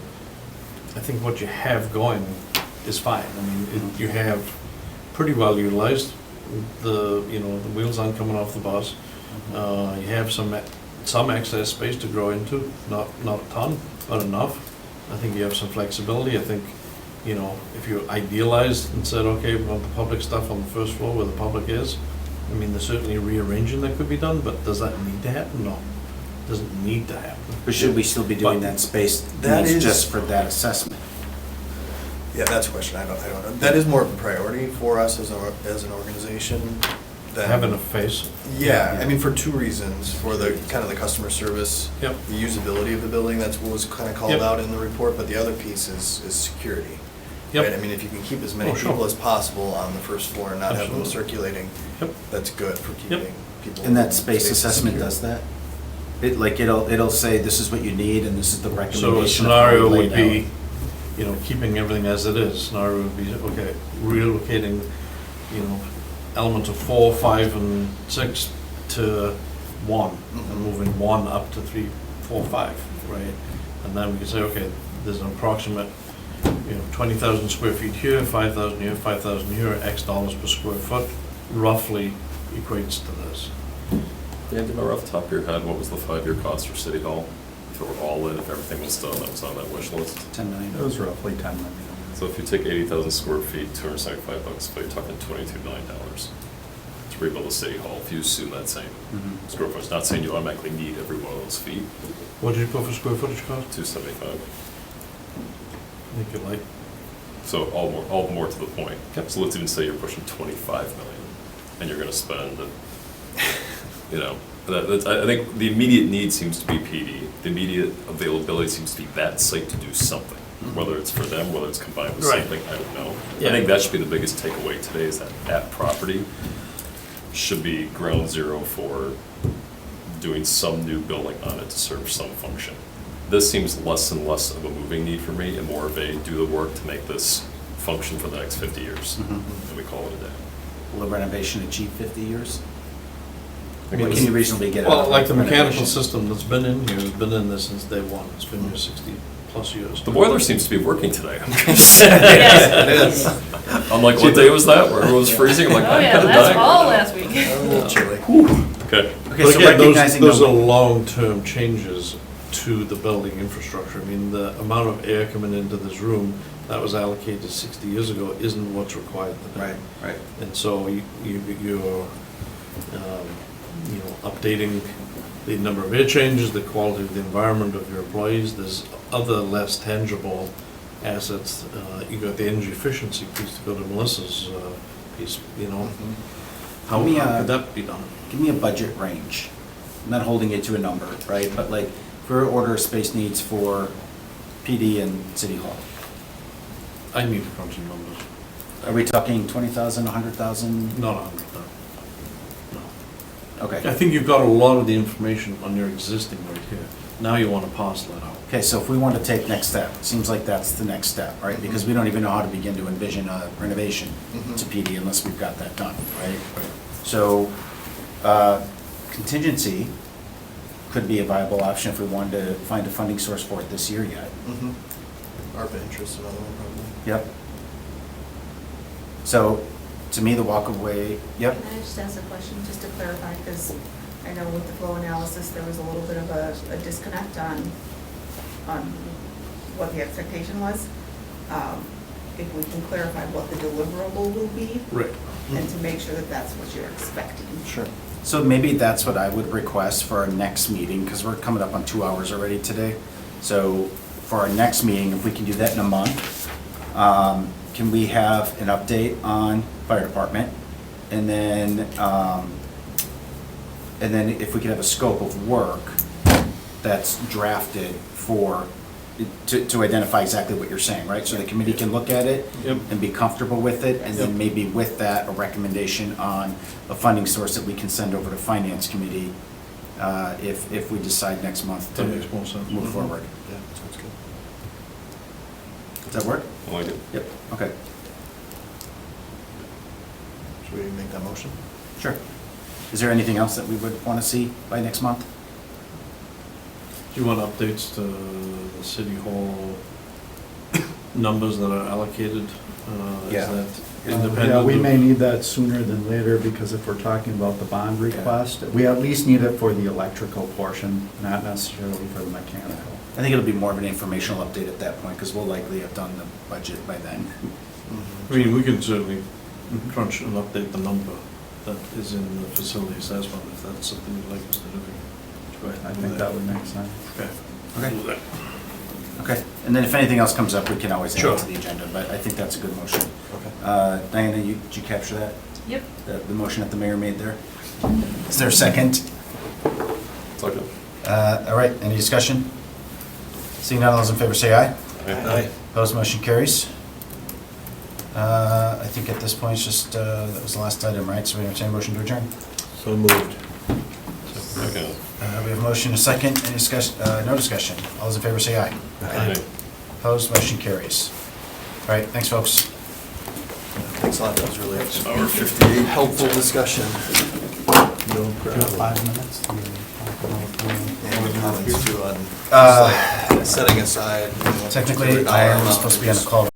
I think what you have going is fine. I mean, you have pretty well utilized the wheels aren't coming off the bus. You have some excess space to grow into, not a ton, but enough. I think you have some flexibility. I think, if you idealized and said, okay, we want the public stuff on the first floor where the public is, I mean, there's certainly rearranging that could be done, but does that need to happen? No, it doesn't need to happen. But should we still be doing But that space that needs is- just for that assessment? Yeah, that's a question, I don't know. That is more of a priority for us as an organization. than- Having a face. Yeah, I mean, for two reasons, for the, kind of the customer service. Yep. The usability of the building, that's what was kind of called Yep. out in the report, but the other piece is security. Yep. Right? I mean, if you can keep as many Oh, sure. people as possible on the first floor and not have them Absolutely. circulating, Yep. that's good for keeping people. And that space spaces assessment secure. does that? It'll say, this is what you need, and this is the So a recommendation. of how we scenario lay would it be, out. keeping everything as it is. Scenario would be, okay, relocating, elements of 4, 5, and 6 to 1, and moving 1 up to 3, 4, 5, right? And then we can say, okay, there's an approximate, 20,000 square feet here, 5,000 here, 5,000 here, X dollars per square foot, roughly equates to this. Yeah, do you remember off the top of your head, what was the 5-year cost for City Hall? If it were all in, if everything was done, that was on that wish list? 10 million. It was roughly 10 million. So if you take 80,000 square feet, $275, but you're talking $22 million to rebuild a City Hall, if you assume that same Mhm. square footage. Not saying you automatically need every one of those feet, What did you put for square footage cost? 275. I think you're like, So all more to the point. Yep. So let's even say you're pushing 25 million, and you're gonna spend, I think the immediate need seems to be PD. The immediate availability seems to be that site to do something, whether it's for them, whether it's combined with Right. something, I don't know. Yeah. I think that should be the biggest takeaway today, is that property should be ground zero for doing some new building on it to serve some function. This seems less and less of a moving need for me, and more of a do the work to make this function for the next 50 years, Mhm. and we call it a day. Will the renovation achieve 50 years? I think What this- can you reasonably get out well, of like the mechanical renovation? system that's been in here has been in this since day one. It's been here 60-plus years. The boiler seems to be working today. It is. I'm like, what day was that, where everyone was freezing? I'm like, Oh, I'm yeah, kind of that's dying. all right last week. A little chilly. Okay. Okay, But so again, recognizing those are the- long-term changes to the building infrastructure. I mean, the amount of air coming into this room that was allocated 60 years ago isn't what's required today. Right. And so you're, updating the number of air changes, the quality of the environment of your employees. There's other less tangible assets. You got the energy efficiency piece to go to Melissa's piece, How Give me how a- could that be done? Give me a budget range. I'm not holding you to a number, right? But like, for order of space needs for PD and City Hall. I need to crunch some numbers. Are we talking 20,000, 100,000? Not 100, no. I Okay. think you've got a lot of the information on your existing right here. Now you want to parcel it out. Okay, so if we want to take next step, seems like that's the next step, right? Because we don't even know how to begin to envision a renovation to PD unless we've got that done, right? So, contingency could be a viable option if we wanted to find a funding source for it this year yet. ARPA interest, another one probably. Yep. So, to me, the walk away, yep, Can I just ask a question, just to clarify, because I know with the flow analysis, there was a little bit of a disconnect on what the expectation was. If we can clarify what the deliverable will be, Right. and to make sure that that's what you're expecting. sure. So maybe that's what I would request for our next meeting, because we're coming up on 2 hours already today. So for our next meeting, if we can do that in a month, can we have an update on fire department? And then if we could have a scope of work that's drafted to identify exactly what you're saying, right? So the committee can look at it Yep. and be comfortable with it, and then Yep. maybe with that, a recommendation on a funding source that we can send over to finance committee if we decide next month to That makes more sense. move forward. Yeah, sounds good. Does that work? I like it. Yep, okay, Should we make that motion? sure. Is there anything else that we would want to see by next month? Do you want updates to the city hall numbers that are allocated? Yeah. Is that Yeah, independent? we of- may need that sooner than later, because if we're talking about the bond request, we at least need it for the electrical portion, not necessarily for the mechanical. I think it'll be more of an informational update at that point, because we'll likely have done the budget by then. I mean, we can certainly crunch and update the number that is in the facilities as well, if that's something you'd like us to do. Go ahead I and do think that would make sense. Okay. Okay. We'll do that. Okay, and then if anything else comes up, we can always add Sure. it to the agenda, but I think that's a good motion. Okay. Diana, did you capture that? Yep. The motion that the mayor made there? Is there a second? Second. All right, any discussion? Seeing none, all those in favor say aye. Aye. Opposed, motion carries. I think at this point, it's just, that was the last item, right? So we entertain a motion to adjourn. So moved. Second. We have a motion, a second, any discussion, no discussion. All those in favor say aye. Aye. Opposed, motion carries. All right, thanks, folks. Thanks a lot, that was really Hour 58. helpful discussion. No Do you have problem. 5 minutes? to talk about, And any comments too on, Uh, just like, setting aside. you know, Technically, particular I dollar am amount, supposed to be on the just- call